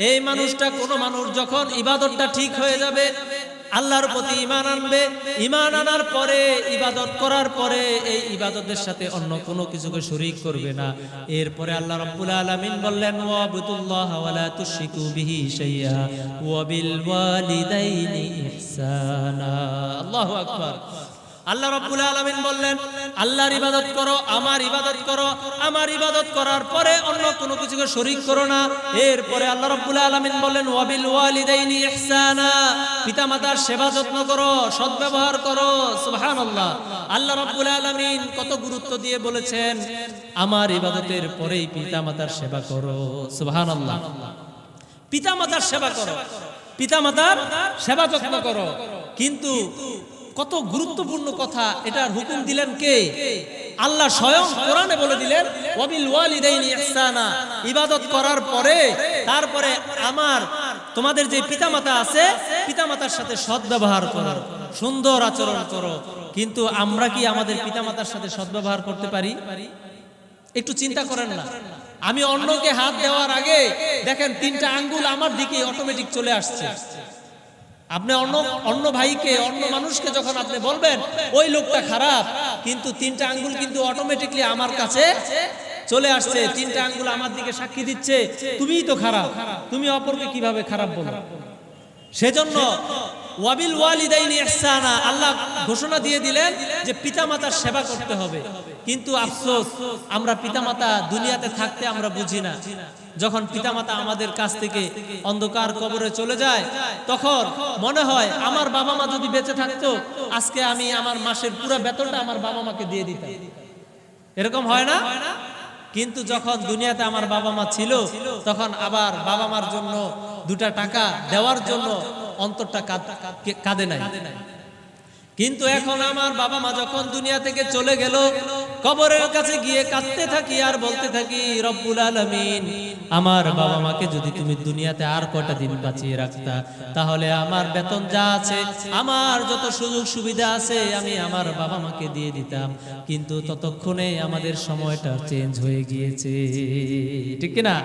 এই মানুষটা, কোন মানুষ যখন ইবাদতটা ঠিক হয়ে যাবে, আল্লাহর প্রতি ঈমান আনবে, ঈমান আনার পরে ইবাদত করার পরে এই ইবাদতের সাথে অন্য কোনো কিছুকে শরীক করবে না। এরপরে আল্লাহ রাব্বুল আলামিন বললেন, ওয়াবুদুল্লাহ ওয়া লা তুশরিকু বিহি শাইআ ওয়া বিল ওয়ালিদাইনি ইহসানা। আল্লাহু আকবার। আল্লাহ রাব্বুল আলামিন বললেন, আল্লাহর ইবাদত করো, আমার ইবাদত করো, আমার ইবাদত করার পরে অন্য কোনো কিছুকে শরীক করো না। এরপরে আল্লাহ রাব্বুল আলামিন বললেন, ওয়াবিল ওয়ালিদাইনি ইহসানা, পিতামাতার সেবা যত্ন করো, সদ্ব্যবহার করো। সুবহানাল্লাহ। আল্লাহ রাব্বুল আলামিন কত গুরুত্ব দিয়ে বলেছেন, আমার ইবাদতের পরেই পিতামাতার সেবা করো। সুবহানাল্লাহ। পিতামাতার সেবা করো, পিতামাতার সেবা যত্ন করো। কিন্তু কত গুরুত্বপূর্ণ কথা, এটার হুকুম দিলেন কে? আল্লাহ স্বয়ং কোরআনে বলে দিলেন, ওয়াবিল ওয়ালিদাইনি ইহসানা, ইবাদত করার পরে তারপরে আমার তোমাদের যে পিতামাতা আছে, পিতামাতার সাথে সদ্ব্যবহার করো, সুন্দর আচরণ করো। কিন্তু আমরা কি আমাদের পিতামাতার সাথে সদ্ব্যবহার করতে পারি? একটু চিন্তা করেন না। আমি অন্যকে হাত দেওয়ার আগে দেখেন 3টা আঙ্গুল আমার দিকে অটোমেটিক চলে আসছে। আপনি অন্য ভাইকে, অন্য মানুষকে যখন আপনি বলবেন ওই লোকটা খারাপ, কিন্তু 3টা আঙ্গুল কিন্তু অটোমেটিকলি আমার কাছে চলে আসছে। 3টা আঙ্গুল আমার দিকে সাক্ষী দিচ্ছে, তুমিই তো খারাপ, তুমি অপরকে কিভাবে খারাপ বলো? সেজন্য ওয়াবিল ওয়ালিদাইনি ইহসানা, আল্লাহ ঘোষণা দিয়ে দিলেন যে পিতামাতার সেবা করতে হবে। কিন্তু আফসোস, আমরা পিতামাতা দুনিয়াতে থাকতে আমরা বুঝি না। যখন পিতামাতা আমাদের কাছ থেকে অন্ধকার কবরে চলে যায়, তখন মনে হয় আমার বাবা মা যদি বেঁচে থাকতো, আজকে আমি আমার মাসের পুরো বেতনটা আমার বাবা মাকে দিয়ে দিতাম। এরকম হয় না? কিন্তু যখন দুনিয়াতে আমার বাবা মা ছিল, তখন আবার বাবা মার জন্য 2টা টাকা দেওয়ার জন্য অন্তরটা কাঁদে নাই। কিন্তু এখন আমার বাবা মা যখন দুনিয়া থেকে চলে গেল, কবরের কাছে গিয়ে কাঁদতে থাকি আর বলতে থাকি, রব্বুল আলামিন, আমার বাবা মাকে যদি তুমি দুনিয়াতে আর কয়টা দিন বাঁচিয়ে রাখতা, তাহলে আমার বেতন যা আছে, আমার যত সুযোগ সুবিধা আছে, আমি আমার বাবা মাকে দিয়ে দিতাম। কিন্তু ততক্ষণে আমাদের সময়টা চেঞ্জ হয়ে গিয়েছে, ঠিক কিনা?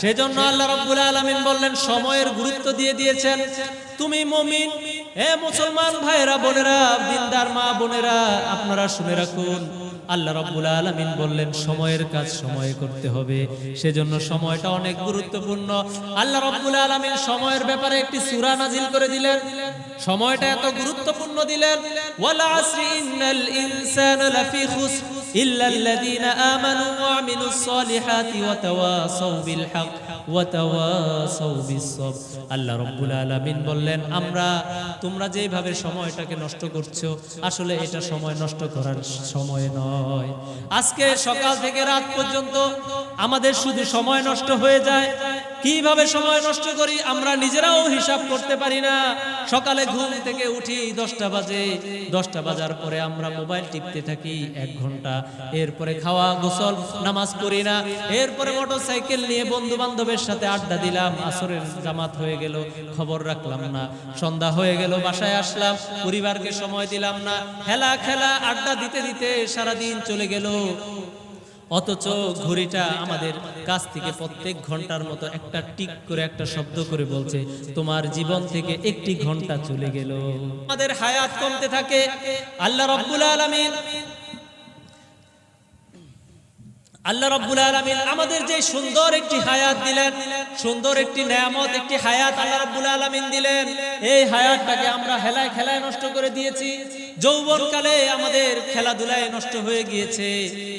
সেজন্য আল্লাহ রব্বুল আলামিন বললেন, সময়ের গুরুত্ব দিয়ে দিয়েছেন। তুমি মুমিন, হে মুসলমান ভাইরা বোনেরা, দিনদার মা বোনেরা, আপনারা শুনে রাখুন, আল্লাহ রাব্বুল আলামিন বললেন সময়ের কাজ সময়ে করতে হবে। সেজন্য সময়টা অনেক গুরুত্বপূর্ণ। আল্লাহ রাব্বুল আলামিন সময়ের ব্যাপারে একটি সূরা নাজিল করে দিলেন। সময়টা এত গুরুত্বপূর্ণ দিলেন, ওয়াল আসরি ইন্নাল ইনসানা লাফি খুসর ইল্লাল্লাযীনা আমানু ওয়া আমিলুস সালিহাতি ওয়া তাওয়াসাউ বিল হক ওয়া তাওয়াসাউ বিস-সাবর। আল্লাহ রাব্বুল আলামিন বললেন, তোমরা যেভাবে সময়টাকে নষ্ট করছো, আসলে এটা সময় নষ্ট করার সময় নয়। আজকে সকাল থেকে রাত পর্যন্ত আমাদের শুধু সময় নষ্ট হয়ে যায়। কিভাবে সময় নষ্ট করি আমরা নিজেরাও হিসাব করতে পারি না। সকালে ঘুম থেকে উঠি 10টা বাজে, 10টা বাজার পরে আমরা মোবাইল টিপতে থাকি 1 ঘন্টা। এরপরে খাওয়া, গোসল, নামাজ পড়ি না। এরপরে মোটরসাইকেল নিয়ে বন্ধু বান্ধবের সাথে আড্ডা দিলাম, আসরের জামাত হয়ে গেল, খবর রাখলাম না। সন্ধ্যা হয়ে গেল, বাসায় আসলাম, পরিবারকে সময় দিলাম না। খেলা আড্ডা দিতে দিতে সারাদিন চলে গেল। অথচ ঘড়িটা আমাদের কাছ থেকে প্রত্যেক ঘন্টার মতো একটা টিক করে, একটা শব্দ করে বলছে, তোমার জীবন থেকে 1টি ঘন্টা চলে গেল। আমাদের হায়াত কমতে থাকে। আল্লাহ রাব্বুল আলামিন আমাদের যে সুন্দর একটি হায়াত দিলেন, সুন্দর একটি নেয়ামত, একটি হায়াত আল্লাহ রাব্বুল আলামিন দিলেন, এই হায়াতটাকে আমরা হেলায় খেলায় নষ্ট করে দিয়েছি। যৌবনকালে আমাদের খেলাধুলায় নষ্ট হয়ে গিয়েছে,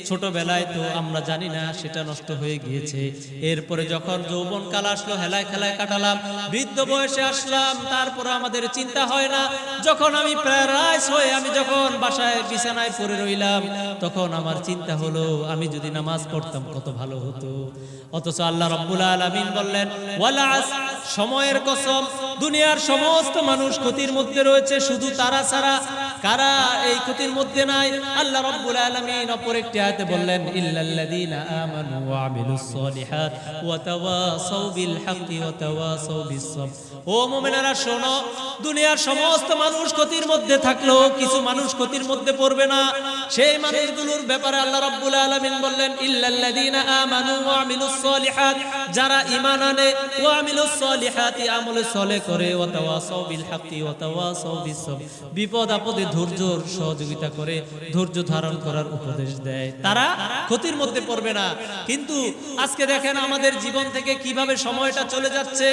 ছোটবেলায় তো আমরা জানি না সেটা নষ্ট হয়ে গিয়েছে। এরপরে যখন যৌবনকাল আসলো, হেলায় খেলায় কাটালাম, বৃদ্ধ বয়সে আসলাম, তারপর আমাদের চিন্তা হয় না। যখন আমি প্যারালাইজ হয়ে আমি যখন বাসায় বিছানায় পড়ে রইলাম, তখন আমার চিন্তা হলো আমি যদি নামাজ পড়তাম কত ভালো হতো। অথচ আল্লাহ রাব্বুল আলামিন বললেন, ওয়াল আসর, সময়ের কসম, দুনিয়ার সমস্ত মানুষ ক্ষতির মধ্যে রয়েছে, শুধু তারা ছাড়া কারা এই ক্ষতির মধ্যে নাই? আল্লাহ রাব্বুল আলামিন অপর একটি আয়াতে বললেন, ইল্লাল্লাযীনা আমানু ওয়া আমিলুস সলিহাত ওয়া তাওয়াসাউ বিল হাক্কি ওয়া তাওয়াসাউ বিস-সাবর। ও মুমিনেরা শোনো, দুনিয়ার সমস্ত মানুষ ক্ষতির মধ্যে থাকলো, কিছু মানুষ ক্ষতির মধ্যে পড়বে না। সেই মানুষগুলোর ব্যাপারে আল্লাহ রাব্বুল আলামিন বললেন, ইল্লাল্লাযীনা আমানু ওয়া আমিলুস সলিহাত, যারা ঈমান আনে, ওয়া আমিলুস সলিহাতি, আমল সালেহ করে, ওয়া তাওয়াসাউ বিল হাক্কি ওয়া তাওয়াসাউ বিস-সাবর, বিপদ আপদে ধৈর্যর সহযোগিতা করে, ধৈর্য ধারণ করার উপদেশ দেয়, তারা ক্ষতির মধ্যে পড়বে না। কিন্তু আজকে দেখেন আমাদের জীবন থেকে কিভাবে সময়টা চলে যাচ্ছে।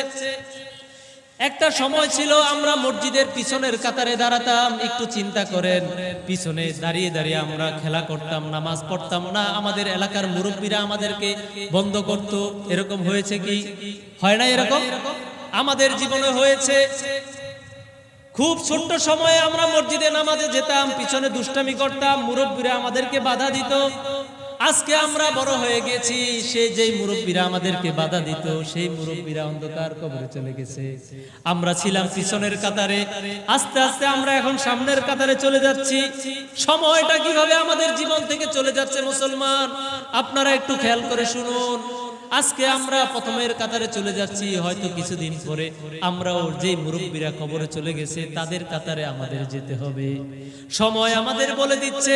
একটা সময় ছিল আমরা মসজিদের পিছনের কাতারে দাঁড়াতাম, একটু চিন্তা করেন, পিছনে দাঁড়িয়ে দাঁড়িয়ে আমরা খেলা করতাম, নামাজ পড়তাম না। আমাদের এলাকার মুরব্বীরা আমাদেরকে বন্ধ করত। এরকম হয়েছে কি? হয় না এরকম? আমাদের জীবনে হয়েছে। খুব ছোট্ট সময়ে আমরা মসজিদে নামাজে যেতাম, পিছনে দুষ্টামি করতাম, মুরব্বীরা আমাদেরকে বাধা দিত। আজকে আমরা বড় হয়ে গেছি, সেই যেই মুরব্বীরা আমাদেরকে বাধা দিত, সেই মুরব্বীরা অন্ধকার কবরে চলে গেছে। আমরা ছিলাম পিছনের কাতারে, আস্তে আস্তে আমরা এখন সামনের কাতারে চলে যাচ্ছি। সময়টা কিভাবে আমাদের জীবন থেকে চলে যাচ্ছে মুসলমান, আপনারা একটু খেয়াল করে শুনুন। আজকে আমরা প্রথমের কাতারে চলে যাচ্ছি, হয়তো কিছুদিন পরে আমরাও যে মুরব্বীরা কবরে চলে গেছে তাদের কাতারে আমাদের যেতে হবে। সময় আমাদের বলে দিচ্ছে,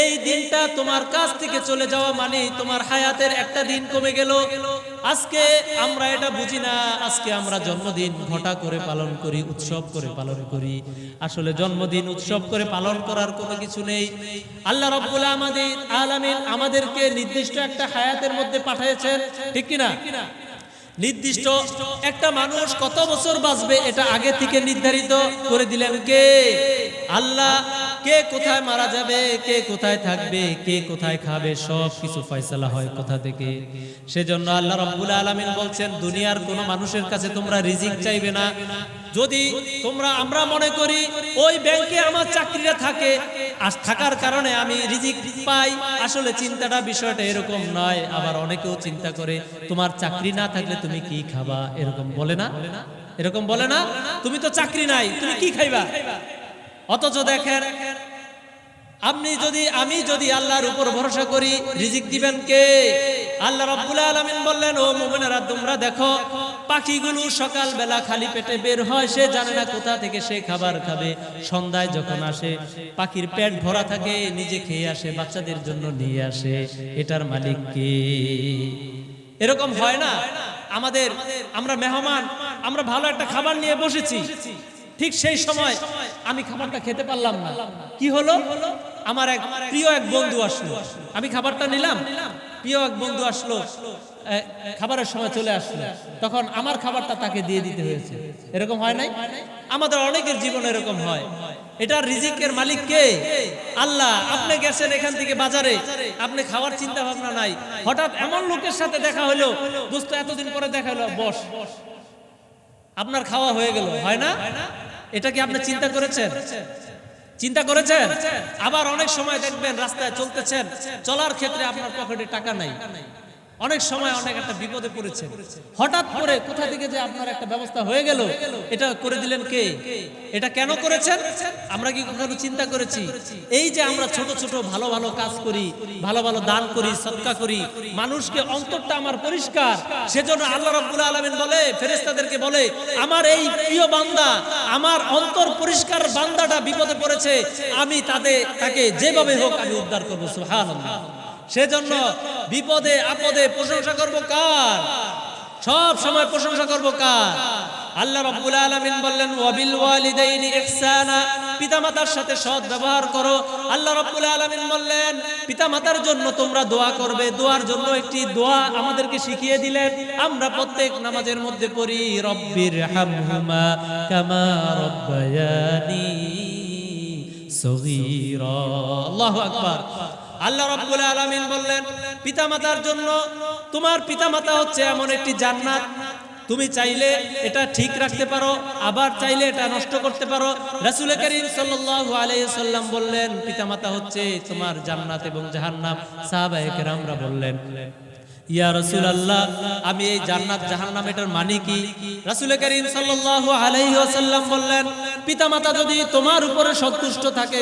এই দিনটা তোমার কাছ থেকে চলে যাওয়া মানে তোমার হায়াতের একটা দিন কমে গেল। আজকে আমরা এটা বুঝি না। আজকে আমরা জন্মদিন ঘটা করে পালন করি, উৎসব করে পালন করি। আসলে জন্মদিন উৎসব করে পালন করার কোনো কিছু নেই। আল্লাহ রাব্বুল আলামিন আমাদেরকে নির্দিষ্ট একটা হায়াতের মধ্যে পাঠিয়েছেন, ঠিক কিনা? নির্দিষ্ট একটা মানুষ কত বছর বাঁচবে এটা আগে থেকে নির্ধারিত করে দিলেন কে? আল্লাহ। কে কোথায় মারা যাবে, কে কোথায় থাকবে, কে কোথায় খাবে, সব কিছু ফয়সালা হয় কোথা থেকে। সেজন্য আল্লাহ রাব্বুল আলামিন বলছেন, দুনিয়ার কোনো মানুষের কাছে তোমরা রিজিক চাইবে না। যদি আমরা মনে করি ওই ব্যাংকে আমার চাকরিটা থাকে, থাকার কারণে আমি রিজিক পাই, আসলে চিন্তাটা বিষয়টা এরকম নয়। আবার অনেকেও চিন্তা করে তোমার চাকরি না থাকলে তুমি কি খাবা, এরকম বলে না? এরকম বলে না? তুমি তো চাকরি নাই, তুমি কি খাইবা? অথচ দেখেন, আমি যদি আল্লাহর উপর ভরসা করি, রিজিক দিবেন কে? আল্লাহ রাব্বুল আলামিন বললেন, ও মুমিনেরা তোমরা দেখো, পাখিগুলো সকাল বেলা খালি পেটে বের হয়, সে জানে না কোথা থেকে সে খাবার খাবে। সন্ধ্যায় যখন আসে, পাখির পেট ভরা থাকে, নিজে খেয়ে আসে, বাচ্চাদের জন্য নিয়ে আসে। এটার মালিক কে? এরকম হয় না? আমরা মেহমান, আমরা ভালো একটা খাবার নিয়ে বসেছি, ঠিক সেই সময় আমি খাবারটা খেতে পারলাম না। কি হলো? আমার প্রিয় এক বন্ধু আসলো, আমি খাবারটা নিলাম, প্রিয় এক বন্ধু আসলো, খাবারের সময় চলে আসলো, তখন আমার খাবারটা তাকে দিয়ে দিতে হয়েছে। এরকম হয় নাই? আমাদের অনেকের জীবনে এরকম হয়। এটার রিজিকের মালিক কে? আল্লাহ। আপনি গেছেন এখান থেকে বাজারে, আপনি খাওয়ার চিন্তা ভাবনা নাই, হঠাৎ এমন লোকের সাথে দেখা হলো, দোস্ত এতদিন পরে দেখা হলো, বস, আপনার খাওয়া হয়ে গেল, হয় না? এটা কি আপনি চিন্তা করেছেন? চিন্তা করেছেন? আবার অনেক সময় দেখবেন রাস্তায় চলতেছেন, চলার ক্ষেত্রে আপনার পকেটে টাকা নাই, অনেক সময় অনেক একটা বিপদে পড়েছে, হঠাৎ করে কোথা থেকে যে আপনার একটা ব্যবস্থা হয়ে গেল, এটা করে দিলেন কে? এটা কেন করেছেন? আমরা কি কখনো চিন্তা করেছি? এই যে আমরা ছোট ছোট ভালো ভালো কাজ করি, ভালো ভালো দান করি, সদকা করি, মানুষকে অন্তরটা আমার পরিষ্কার, সেজন্য আল্লাহ রাব্বুল আলামিন বলে, ফেরেশতাদেরকে বলে, আমার এই প্রিয় বান্দা, আমার অন্তর পরিষ্কার বান্দাটা বিপদে পড়েছে, আমি তাকে যেভাবে হোক আমি উদ্ধার করবো। সুবহানাল্লাহ। সেজন্য বিপদে আপদে প্রশংসা করব কার? সব সময় প্রশংসা করব কার? আল্লাহ রাব্বুল আলামিন বললেন, ওয়াবিল ওয়ালিদাইনি ইহসানা, পিতামাতার সাথে সৎ ব্যবহার করো। আল্লাহ রাব্বুল আলামিন বললেন, পিতামাতার জন্য তোমরা দোয়া করবে। দোয়ার জন্য একটি দোয়া আমাদেরকে শিখিয়ে দিলেন, আমরা প্রত্যেক নামাজের মধ্যে পড়ি, রব্বির হামহুমা কামা রব্বায়ানি সগীরা। আল্লাহু আকবার। আল্লাহ রাব্বুল আলামিন বললেন, পিতামাতার জন্য, তোমার পিতামাতা হচ্ছে এমন একটি জান্নাত, তুমি চাইলে এটা ঠিক রাখতে পারো, আবার চাইলে এটা নষ্ট করতে পারো। রাসূল করিম সাল্লাল্লাহু আলাইহি সাল্লাম বললেন, পিতামাতা হচ্ছে তোমার জান্নাত এবং জাহান্নাম। সাহাবায়ে কেরামরা বললেন, ইয়া রাসূলুল্লাহ, আমি এই জান্নাত জাহান্নাম এটার মানে কি? রাসূল করিম সাল্লাল্লাহু আলাইহি ওয়াসাল্লাম বললেন, পিতামাতা যদি তোমার উপরে সন্তুষ্ট থাকে,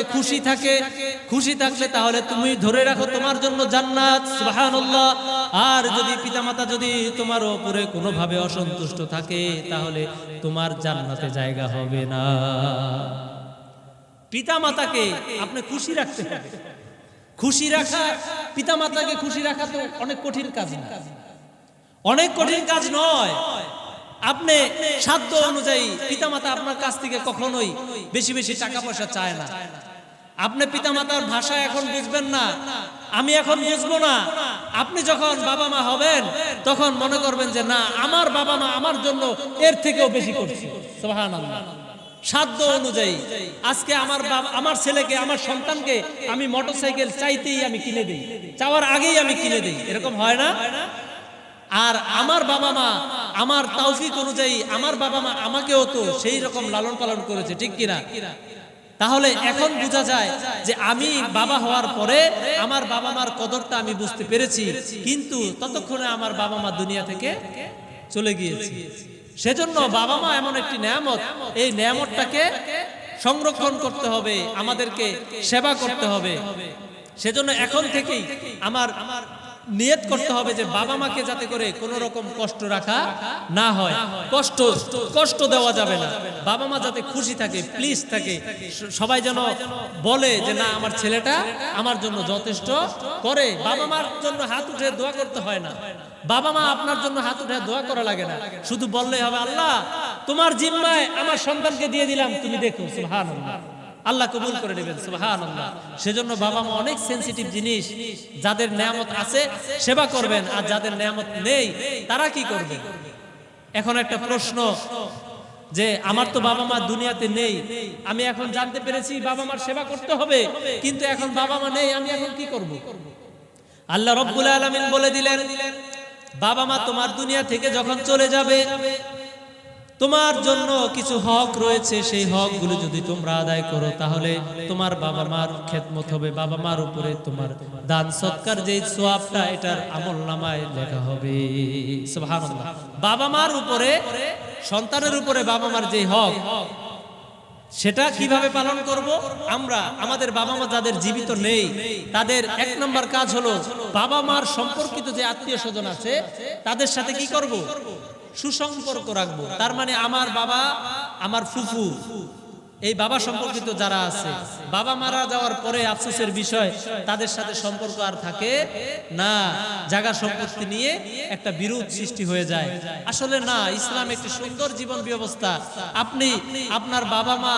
খুশি থাকলে তাহলে তুমি ধরে রাখো তোমার জন্য জান্নাত। সুবহানাল্লাহ। আর যদি পিতামাতা যদি তোমার উপরে কোনোভাবে অসন্তুষ্ট থাকে, তাহলে তোমার জান্নাতে জায়গা হবে না। পিতামাতাকে আপনি খুশি রাখতে হবে। খুশি রাখা, পিতামাতাকে খুশি রাখা তো অনেক কঠিন কাজ না, অনেক কঠিন কাজ নয়। আপনি সাধ্য অনুযায়ী, পিতামাতা আপনার কাছ থেকে কখনোই বেশি বেশি টাকা পয়সা চায় না। আপনি পিতামাতার ভাষা এখন বুঝবেন না, আমি এখন বুঝবো না। আপনি যখন বাবা মা হবেন, তখন মনে করবেন যে না, আমার বাবা মা আমার জন্য এর থেকেও বেশি করছে। সুবহানাল্লাহ। সাধ্য অনুযায়ী আজকে আমার ছেলেকে, আমার সন্তানকে আমি মোটরসাইকেল চাইতেই আমি কিনে দেই, চাওয়ার আগেই আমি কিনে দেই, এরকম হয় না? আর আমার বাবা মা আমার তৌফিক অনুযায়ী, আমার বাবা মা আমাকেও তো সেই রকম লালন পালন করেছে, ঠিক কিনা? তাহলে এখন বোঝা যায় যে আমি বাবা হওয়ার পরে আমার বাবা মার কদরটা আমি বুঝতে পেরেছি, কিন্তু ততক্ষণে আমার বাবা মা দুনিয়া থেকে চলে গিয়েছে। সেজন্য বাবা মা এমন একটি নেয়ামত, এই নেয়ামতটাকে সংরক্ষণ করতে হবে, আমাদেরকে সেবা করতে হবে। সেজন্য এখন থেকেই আমার নিয়ত করতে হবে যে বাবা মাকে যাতে করে কোনো রকম কষ্ট রাখা না হয়, কষ্ট দেওয়া যাবে না। বাবা মা যাতে খুশি থাকে, প্লিজ থাকে, সবাই যেন বলে যে না, আমার ছেলেটা আমার জন্য যথেষ্ট করে। বাবা মার জন্য হাত উঠে দোয়া করতে হয় না, বাবা মা আপনার জন্য হাত উঠে দোয়া করা লাগে না, শুধু বললেই হবে, আল্লাহ তোমার জিম্মায় আমার সন্তানকে দিয়ে দিলাম, তুমি দেখো। সুবহানাল্লাহ। আল্লাহ কবুল করে নেবেন। সুবহানাল্লাহ। সেজন্য বাবা মা অনেক সেনসিটিভ জিনিস, যাদের নেয়ামত আছে সেবা করবেন, আর যাদের নেয়ামত নেই তারা কি করবে? এখন একটা প্রশ্ন, যে আমার তো বাবা মা দুনিয়াতে নেই, আমি এখন জানতে পেরেছি বাবা মার সেবা করতে হবে, কিন্তু এখন বাবা মা নেই, আমি এখন কি করব? আল্লাহ রাব্বুল আলামিন বলে দিলেন, বাবা মা তোমার দুনিয়া থেকে যখন চলে যাবে, তোমার জন্য কিছু হক রয়েছে, সেই হকগুলো যদি তোমরা আদায় করো, তাহলে তোমার বাবা মার খেদমত হবে, বাবা মার উপরে তোমার দান সৎকার যে সওয়াবটা, এটার আমলনামায় লেখা হবে। সুবহানাল্লাহ। বাবা মার উপরে, সন্তানের উপরে বাবা মার যে হক, সেটা কিভাবে পালন করব? আমরা আমাদের বাবা মা যাদের জীবিত নেই, তাদের এক নম্বর কাজ হলো বাবা মার সম্পর্কিত যে আত্মীয় স্বজন আছে তাদের সাথে কি করব? সুসম্পর্ক রাখবো। তার মানে আমার বাবা, আমার ফুফু, এই বাবা সম্পর্কিত যারা আছে, বাবা মারা যাওয়ার পরে আফসোসের বিষয়, তাদের সাথে সম্পর্ক আর থাকে না, জায়গা সম্পত্তি নিয়ে একটা বিরোধ সৃষ্টি হয়ে যায়। আসলে না, ইসলাম একটি সুন্দর জীবন ব্যবস্থা। আপনি আপনার বাবা মা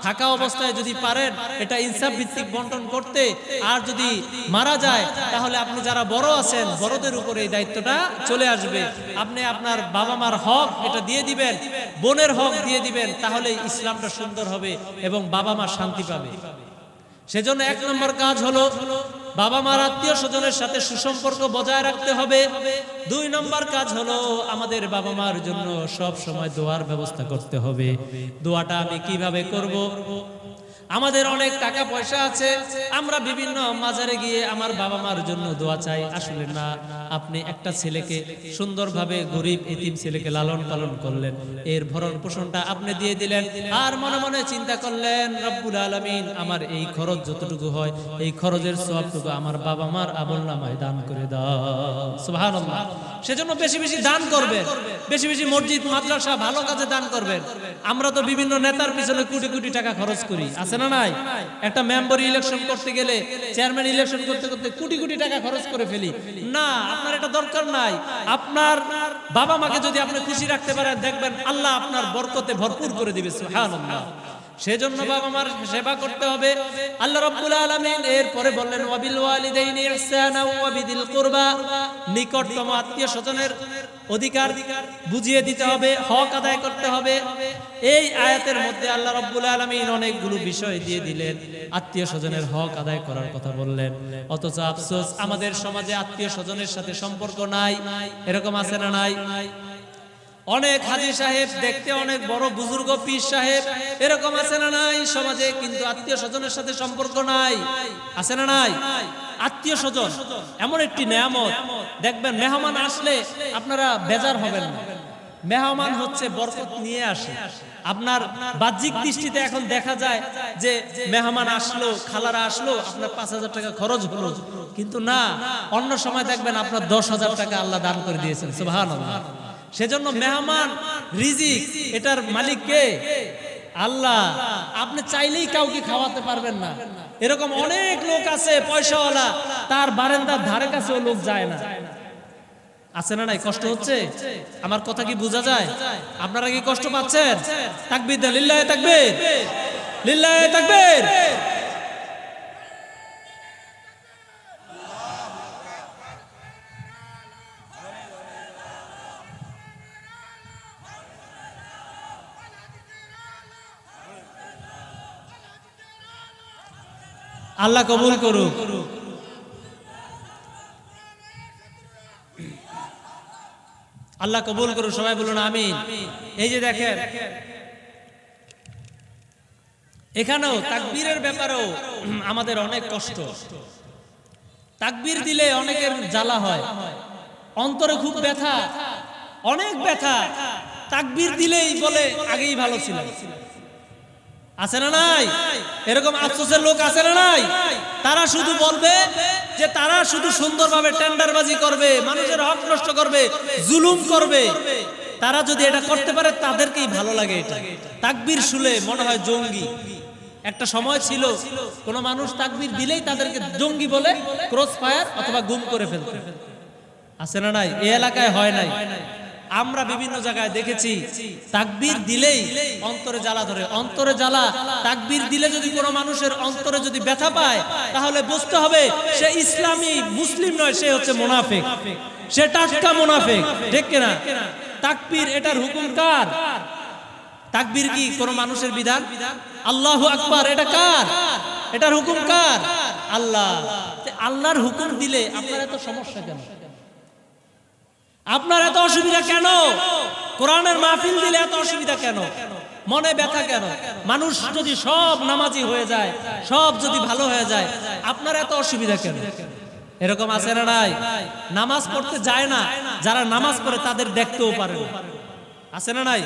থাকা অবস্থায় যদি পারেন এটা ইনসাফ ভিত্তিক বন্টন করতে, আর যদি মারা যায় তাহলে আপনি যারা বড় আছেন, বড়দের উপরে এই দায়িত্বটা চলে আসবে। আপনি আপনার বাবা মার হক এটা দিয়ে দিবেন, বোনের হক দিয়ে দিবেন, তাহলে ইসলামটা সুন্দর হবে। হবে এবং বাবা মা শান্তি পাবে। সেজন্য 1 নম্বর কাজ হলো বাবা মার আত্মীয় স্বজনের সাথে সুসম্পর্ক বজায় রাখতে হবে। 2 নম্বর কাজ হলো আমাদের বাবা মার জন্য সব সময় দোয়ার ব্যবস্থা করতে হবে। দোয়াটা আমি কিভাবে করব? আমাদের অনেক টাকা পয়সা আছে, আমরা বিভিন্ন মাজারে গিয়ে আমার বাবা মার জন্য দোয়া চাই। আসলে না, আপনি একটা ছেলেকে সুন্দরভাবে, গরিব এতিম ছেলেকে লালন পালন করলেন, এর ভরণ পোষণটা আপনি দিয়ে দিলেন, আর মনে মনে চিন্তা করলেন রব্বুল আলামিন আমার এই খরচ যতটুকু হয় এই খরচের সওয়াবটুকু আমার বাবা মার আমলনামায় দান করে দাও। সুবহানাল্লাহ। সেজন্য বেশি বেশি দান করবেন, বেশি বেশি মসজিদ মাদ্রাসা ভালো কাজে দান করবেন। আমরা তো বিভিন্ন নেতার পিছনে কোটি কোটি টাকা খরচ করি, আছে না নাই? একটা মেম্বার ইলেকশন করতে গেলে, চেয়ারম্যান ইলেকশন করতে করতে কোটি কোটি টাকা খরচ করে ফেলি। না, আপনার এটা দরকার নাই। আপনার বাবা মাকে যদি আপনি খুশি রাখতে পারেন, দেখবেন আল্লাহ আপনার বরকতে ভরপুর করে দিবে। সুবহানাল্লাহ। সেজন্য বাবা মার সেবা করতে হবে। আল্লাহ রাব্বুল আলামিন এরপরে বললেন ওয়াবিল ওয়ালিদাইনি ইহসানা ওয়া বিদিল কুরবা, নিকটতম আত্মীয় স্বজনের অধিকার বুঝিয়ে দিতে হবে, হক আদায় করতে হবে। এই আয়াতের মধ্যে আল্লাহ রাব্বুল আলামিন অনেকগুলো বিষয় দিয়ে দিলেন, আত্মীয় স্বজনের হক আদায় করার কথা বললেন। অথচ আফসোস, আমাদের সমাজে আত্মীয় স্বজনের সাথে সম্পর্ক নাই। এরকম আছে না নাই? অনেক হাজী সাহেব দেখতে অনেক বড় বুজুর্গ, পীর সাহেব, এরকম আছে না নাই সমাজে, কিন্তু আত্মীয় স্বজনের সাথে সম্পর্ক নাই। আছে না নাই? আত্মীয় স্বজন এমন একটি নেয়ামত, দেখবেন মেহমান আসলে আপনারা বেজার হবেন না। মেহমান হচ্ছে বরকত নিয়ে আসে। আপনার বাহ্যিক দৃষ্টিতে এখন দেখা যায় যে মেহমান আসলো, খালারা আসলো, আপনার 5,000 টাকা খরচ হলো, কিন্তু না, অন্য সময় দেখবেন আপনার 10,000 টাকা আল্লাহ দান করে দিয়েছেন। সুবহানাল্লাহ। সেজন্য মেহমান রিজিক, এটার মালিক কে? আল্লাহ। আপনি চাইলেই কাউকে খাওয়াতে পারবেন না। এরকম অনেক লোক আছে পয়সাওয়ালা, তার বারান্দার ধারে কাছেও লোক যায় না। আছে না নাই? কষ্ট হচ্ছে? আমার কথা কি বোঝা যায়? আপনারা কি কষ্ট পাচ্ছেন? তাকবীর দেন, লিল্লাহি তাকবীর, লিল্লাহি তাকবীর। আল্লাহ কবুল করুক। আল্লাহ কবুল করুক। সবাই বলুন আমিন। এই যে দেখেন, এখানেও তাকবীরের ব্যাপারেও আমাদের অনেক কষ্ট। তাকবীর দিলে অনেকের জ্বালা হয়, অন্তরে খুব ব্যথা, অনেক ব্যথা। তাকবীর দিলেই বলে আগেই ভালো ছিল। আছে না নাই? এরকম আফসোসের লোক আছে না নাই? তারা শুধু বলবে যে তারা শুধু সুন্দরভাবে টেন্ডারবাজি করবে, মানুষের হক নষ্ট করবে, জুলুম করবে। তারা যদি এটা করতে পারে তাদেরকেই ভালো লাগে। এটা তাকবীর শুনে মনে হয় জঙ্গি। একটা সময় ছিল কোন মানুষ তাকবীর দিলেই তাদেরকে জঙ্গি বলে ক্রস ফায়ার অথবা গুম করে ফেলতে। আছে না নাই? এই এলাকায় হয় নাই? আমরা বিভিন্ন জায়গায় দেখেছি তাকবীর দিলেই অন্তরে জ্বালা ধরে, অন্তরে জ্বালা। তাকবীর দিলে যদি কোনো মানুষের অন্তরে যদি ব্যথা পায়, তাহলে বুঝতে হবে সে ইসলামী মুসলিম নয়, সে হচ্ছে মুনাফিক, সে টাটকা মুনাফিক। ঠিক কিনা? তাকবীর এটার হুকুম কার? তাকবীর কি কোনো মানুষের বিধান? আল্লাহু আকবার এটা কার? এটার হুকুম কার? আল্লাহ। আল্লাহর হুকুম দিলে আপনার এত সমস্যা কেন? আপনার এত অসুবিধা কেন? কোরআনের মাহফিল দিলে এত অসুবিধা কেন? মনে ব্যথা কেন? মানুষ যদি সব নামাজি হয়ে যায়, সব যদি ভালো হয়ে যায়, আপনার এত অসুবিধা কেন? এরকম আছে না নাই? নামাজ পড়তে যায় না, যারা নামাজ পড়ে তাদের দেখতেও পারে না। আছে না নাই?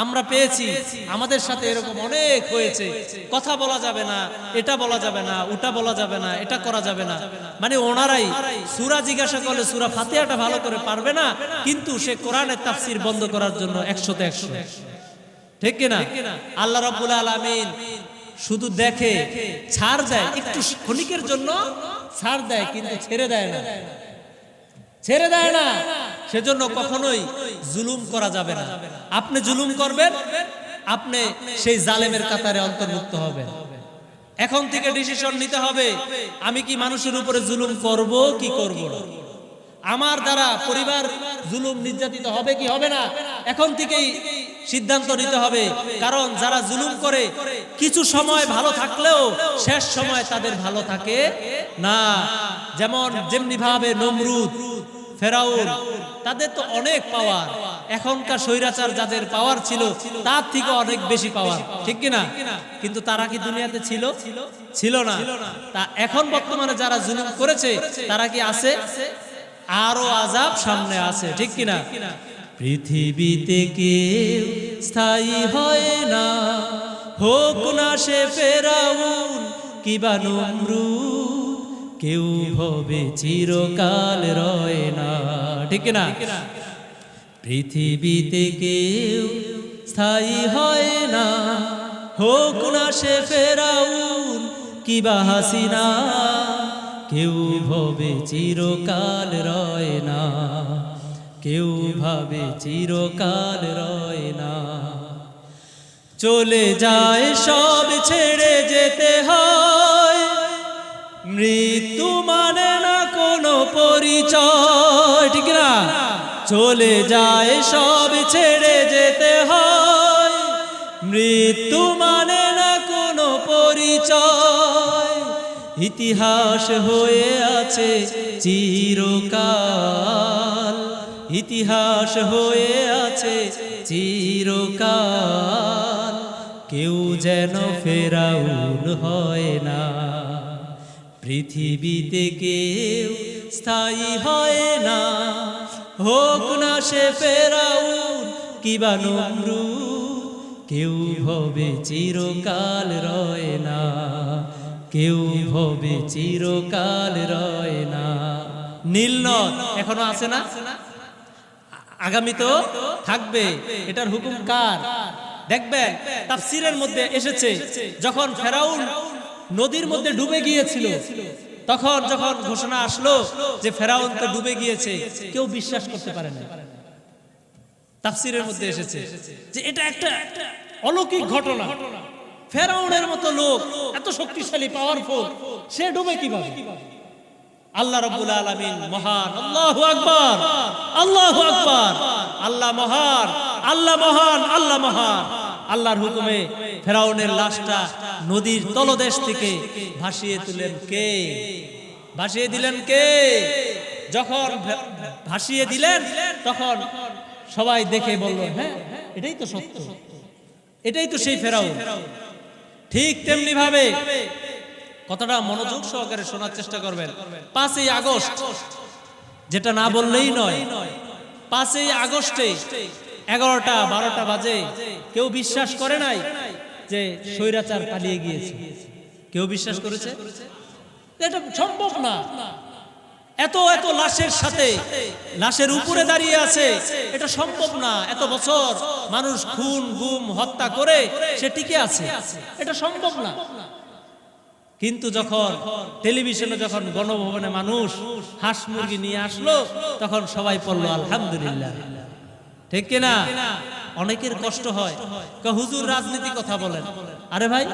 আমরা পেয়েছি, আমাদের সাথে এরকম অনেক হয়েছে। কথা বলা যাবে না, এটা বলা যাবে না, ওটা বলা যাবে না, এটা করা যাবে না। মানে ওনারাই সূরা জিজ্ঞাসা করলে সূরা ফাতিহাটা ভালো করে পারবে না, কিন্তু সে কোরআনের তাফসীর বন্ধ করার জন্য 100তে 100। ঠিক কিনা? আল্লাহ রাব্বুল আলামিন শুধু দেখে, ছাড় দেয়, একটু ক্ষণিকের জন্য ছাড় দেয়, কিন্তু ছেড়ে দেয় না, ছেড়ে দেয় না। সেজন্য কখনোই জুলুম করা যাবে না। আপনি জুলুম করবেন, আপনি সেই জালেমের কাতারে অন্তর্ভুক্ত হবেন। এখন থেকে ডিসিশন নিতে হবে, আমি কি মানুষের উপরে জুলুম করব কি করব না? আমার দ্বারা পরিবার জুলুম নির্যাতিত হবে কি হবে না? এখন থেকেই সিদ্ধান্ত নিতে হবে। কারণ যারা জুলুম করে কিছু সময় ভালো থাকলেও শেষ সময় তাদের ভালো থাকে না। যেমনি ভাবে নমরুদ, ফেরাউন, তাদের তো অনেক পাওয়ার, এখনকার স্বৈরাচার যাদের পাওয়ার ছিল তার থেকে অনেক বেশি পাওয়ার, ঠিক কিনা? কিন্তু তারা কি দুনিয়াতে ছিল না। তা এখন বর্তমানে যারা জুলুম করেছে তারা কি আছে? আরো আযাব সামনে আছে, ঠিক কিনা? পৃথিবীতে কেউ স্থায়ী হয় না, হোক না সে ফেরাউন কিবা নমরুদ, কেউ হবে চিরকাল রয় না, ঠিক না? পৃথিবীতে কেউ স্থায়ী হয় না, হোক না সে ফেরাউন কিবা হাসিনা, কেউ হবে চিরকাল রয় না, কেউ ভাবে চিরকাল রয় না। চলে যায় সব ছেড়ে যেতে হয়, মৃত্যু মানে না কোনো পরিচয়, ঠিক না? চলে যায় সব ছেড়ে যেতে হয়, মৃত্যু মানে না কোনো পরিচয়। ইতিহাস হয়ে আছে চিরকাল, ইতিহাস হয়ে আছে চিরকাল, কেউ যেন ফেরাউন হয় না। পৃথিবীতে কেউ স্থায়ী হয় না, হোক না সে ফেরাউন কিবা নমরুদ, কেউ হবে চিরকাল রয় না, কেউ হবে চিরকাল রয় না। নীল নদ এখনো আছে না? আগামী তো থাকবে। এটার হুকুম কার? দেখবেন তাফসীরের মধ্যে এসেছে, যখন ফেরাউন নদীর মধ্যে ডুবে গিয়েছিল, তখন যখন ঘোষণা আসলো যে ফেরাউন তো ডুবে গিয়েছে, কেউ বিশ্বাস করতে পারে না। তাফসীরের মধ্যে এসেছে যে এটা একটা অলৌকিক ঘটনা। ফেরাউনের মতো লোক, এত শক্তিশালী, পাওয়ারফুল, সে ডুবে কিভাবে? আল্লাহ রাব্বুল আলামিন মহান। আল্লাহু আকবার, আল্লাহু আকবার। আল্লাহ মহান, আল্লাহ মহান, আল্লাহ মহান। আল্লাহর হুকুমে ফেরাউনের লাশটা নদীর তলদেশ থেকে ভাসিয়ে তুলেন কে? ভাসিয়ে দিলেন কে? যখন ভাসিয়ে দিলেন তখন সবাই দেখে বলল, হ্যাঁ এটাই তো সত্য, এটাই তো সেই ফেরাউন। ঠিক তেমনি ভাবে কথাটা মনোযোগ সহকারে শোনার চেষ্টা করবেন। 5ই আগস্ট, যেটা না বললেই নয়, 5ই আগস্টে 11টা 12টা বাজে কেউ বিশ্বাস করে নাই যে স্বৈরাচার পালিয়ে গিয়েছে। কেউ বিশ্বাস করেছে? এটা সম্ভব না। এত এত লাশের সাথে, লাশের উপরে দাঁড়িয়ে আছে, এটা সম্ভব না। এত বছর মানুষ খুন গুম হত্যা করে সে টিকে আছে, এটা সম্ভব না। কিন্তু যখন টেলিভিশনে, যখন গণভবনে মানুষ হাঁস মুরগি নিয়ে আসলো, তখন সবাই পড়লো আলহামদুলিল্লাহ, ঠিক কিনা? অনেকের কষ্ট হয়, হুজুর রাজনীতি কথা বলেন। আরে ভাই,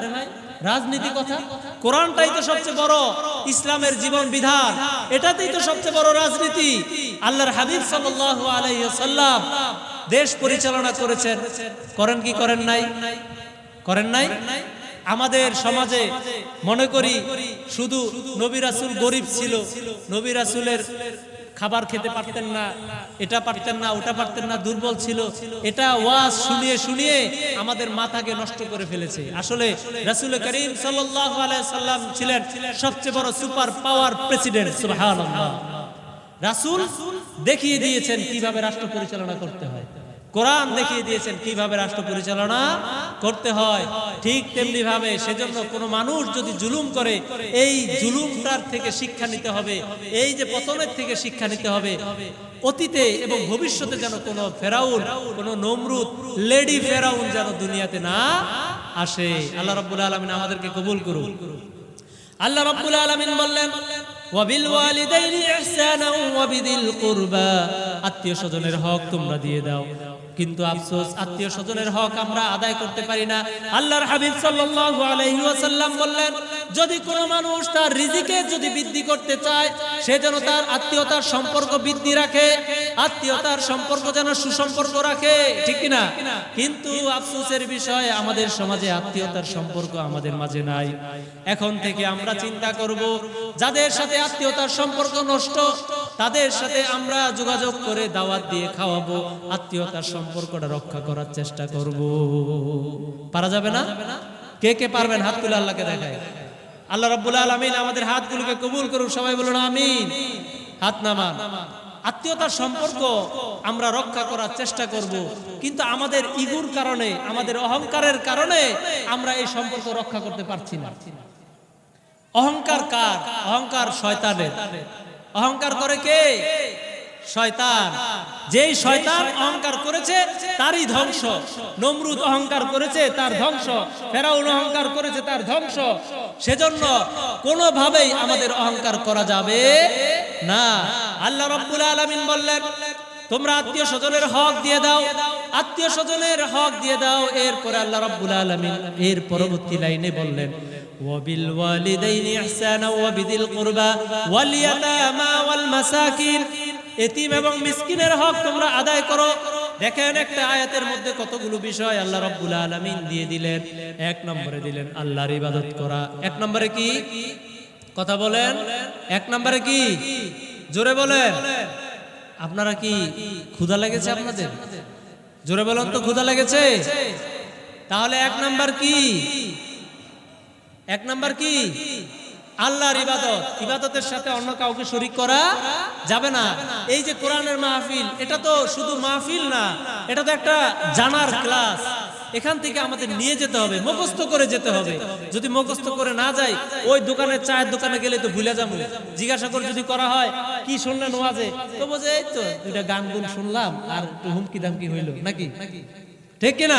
রাজনীতি কথা? কোরআনটাই তো সবচেয়ে বড় ইসলামের জীবন বিধান, এটাতেই তো সবচেয়ে বড় রাজনীতি। আল্লাহর হাবিব সাল্লাল্লাহু আলাইহি ওয়াসাল্লাম দেশ পরিচালনা করেছেন, করেন কি করেন নাই? করেন নাই? আমাদের সমাজে মনে করি শুধু নবী রাসূল গরিব ছিল, নবী রাসূলের খাবার খেতে পারতেন না, এটা পারতেন না, ওটা পারতেন না, দুর্বল ছিল, এটা ওয়াজ শুনিয়ে শুনিয়ে আমাদের মাথাকে নষ্ট করে ফেলেছে। আসলে রাসূল করিম সাল্লাল্লাহু আলাইহি সাল্লাম ছিলেন সবচেয়ে বড় সুপার পাওয়ার প্রেসিডেন্ট। সুবহানাল্লাহ। রাসূল দেখিয়ে দিয়েছেন কিভাবে রাষ্ট্র পরিচালনা করতে হয়, কোরআন দেখিয়ে দিয়েছেন কিভাবে রাষ্ট্র পরিচালনা করতে হয়। ঠিক তেমনি ভাবে সেজন্য কোনো মানুষ যদি জুলুম করে, এই জুলুমটার থেকে শিক্ষা নিতে হবে, এই যে পতনের থেকে শিক্ষা নিতে হবে। অতীতে এবং ভবিষ্যতে যেন কোনো ফেরাউন, কোনো নমরুদ, লেডি ফেরাউন যেন দুনিয়াতে না আসে। আল্লাহ রাব্বুল আলামিন আমাদেরকে কবুল করুন। আল্লাহ রাব্বুল আলামিন বললেন, ওয়াবিল ওয়ালিদাইনি ইহসানাও ওয়াবিদিল কুরবা, আত্মীয় স্বজনের হক তোমরা দিয়ে দাও। কিন্তু আফসোস আত্মীয় স্বজনের হক আমরা আদায় করতে পারি না। আল্লাহর হাবিব সাল্লাল্লাহু আলাইহি ওয়াসাল্লাম বললেন, যদি কোনো মানুষ তার রিজিকে যদি বৃদ্ধি করতে চায়, সে যেন তার আত্মীয়তার সম্পর্ক বৃদ্ধি রাখে, আত্মীয়তার সম্পর্ক যেন সুসম্পর্ক রাখে, ঠিক কি না? কিন্তু আফসোসের বিষয়, আমাদের সমাজে আত্মীয়তার সম্পর্ক আমাদের মাঝে নাই। এখন থেকে আমরা চিন্তা করব, যাদের সাথে আত্মীয়তার সম্পর্ক নষ্ট, তাদের সাথে আমরা যোগাযোগ করে দাওয়াত দিয়ে খাওয়াবো, আত্মীয়তার সম্পর্কটা রক্ষা করার চেষ্টা করব। পারা যাবে না? কে কে পারবেন হাত তুলে আল্লাহকে দেখায়। আল্লাহ রাব্বুল আলামিন আমাদের হাতগুলোকে কবুল করুন, সবাই বলুন আমিন। হাত নামান। আত্মীয়তার সম্পর্ক আমরা রক্ষা করার চেষ্টা করব, কিন্তু আমাদের ইগোর কারণে, আমাদের অহংকারের কারণে আমরা এই সম্পর্ক রক্ষা করতে পারছি না। অহংকার কার? অহংকার শয়তানের। অহংকার করে কে? শয়তান। যেই শয়তান অহংকার করেছে তারই ধ্বংস। নমরুদ অহংকার করেছে, তার ধ্বংস। ফেরাউন অহংকার করেছে, তার ধ্বংস। সেজন্য কোনোভাবেই আমাদের অহংকার করা যাবে না। আল্লাহ রাব্বুল আলামিন বললেন, তোমরা আত্মীয় স্বজনের হক দিয়ে দাও, আত্মীয় স্বজনের হক দিয়ে দাও। এরপরে আল্লাহ রাব্বুল আলামিন এর পরবর্তী লাইনে বললেন, ওয়াবিল ওয়ালিদাইনি ইহসানা ওয়া বিদিল কুরবা ওয়াল ইয়াতামা ওয়াল মাসাকিন। এতিম এবং মিসকিনের হক তোমরা আদায় করো। দেখেন একটা আয়াতের মধ্যে কতগুলো বিষয় আল্লাহ রাব্বুল আলামিন দিয়ে দিলেন। এক নম্বরে দিলেন আল্লাহর ইবাদত করা। এক নম্বরে কি? কথা বলেন। এক নম্বরে কি? জোরে বলেন। আপনারা কি ক্ষুধা লেগেছে আপনাদের? জোরে বলেন তো, ক্ষুধা লেগেছে? তাহলে এক নাম্বার কি? এক নাম্বার কি? আল্লাহর ইবাদত। ইবাদতের সাথে অন্য কাউকে শরীক করা যাবে না। এই যে কোরআনের মাহফিল, এটা তো শুধু মাহফিল না, এটা তো একটা জানার ক্লাস। এখান থেকে আমাদের নিয়ে যেতে হবে, মুখস্থ করে যেতে হবে। যদি মুখস্থ করে না যাই, ওই দোকানে, চায়ের দোকানে গেলে তো ভুলে যাবো। জিজ্ঞাসা করে যদি করা হয় কি শুনলেন ওয়াজে, তো বোঝে এই তো দুইটা গান গুন শুনলাম আর একটু হুমকি দামকি হইল নাকি, ঠিক কিনা?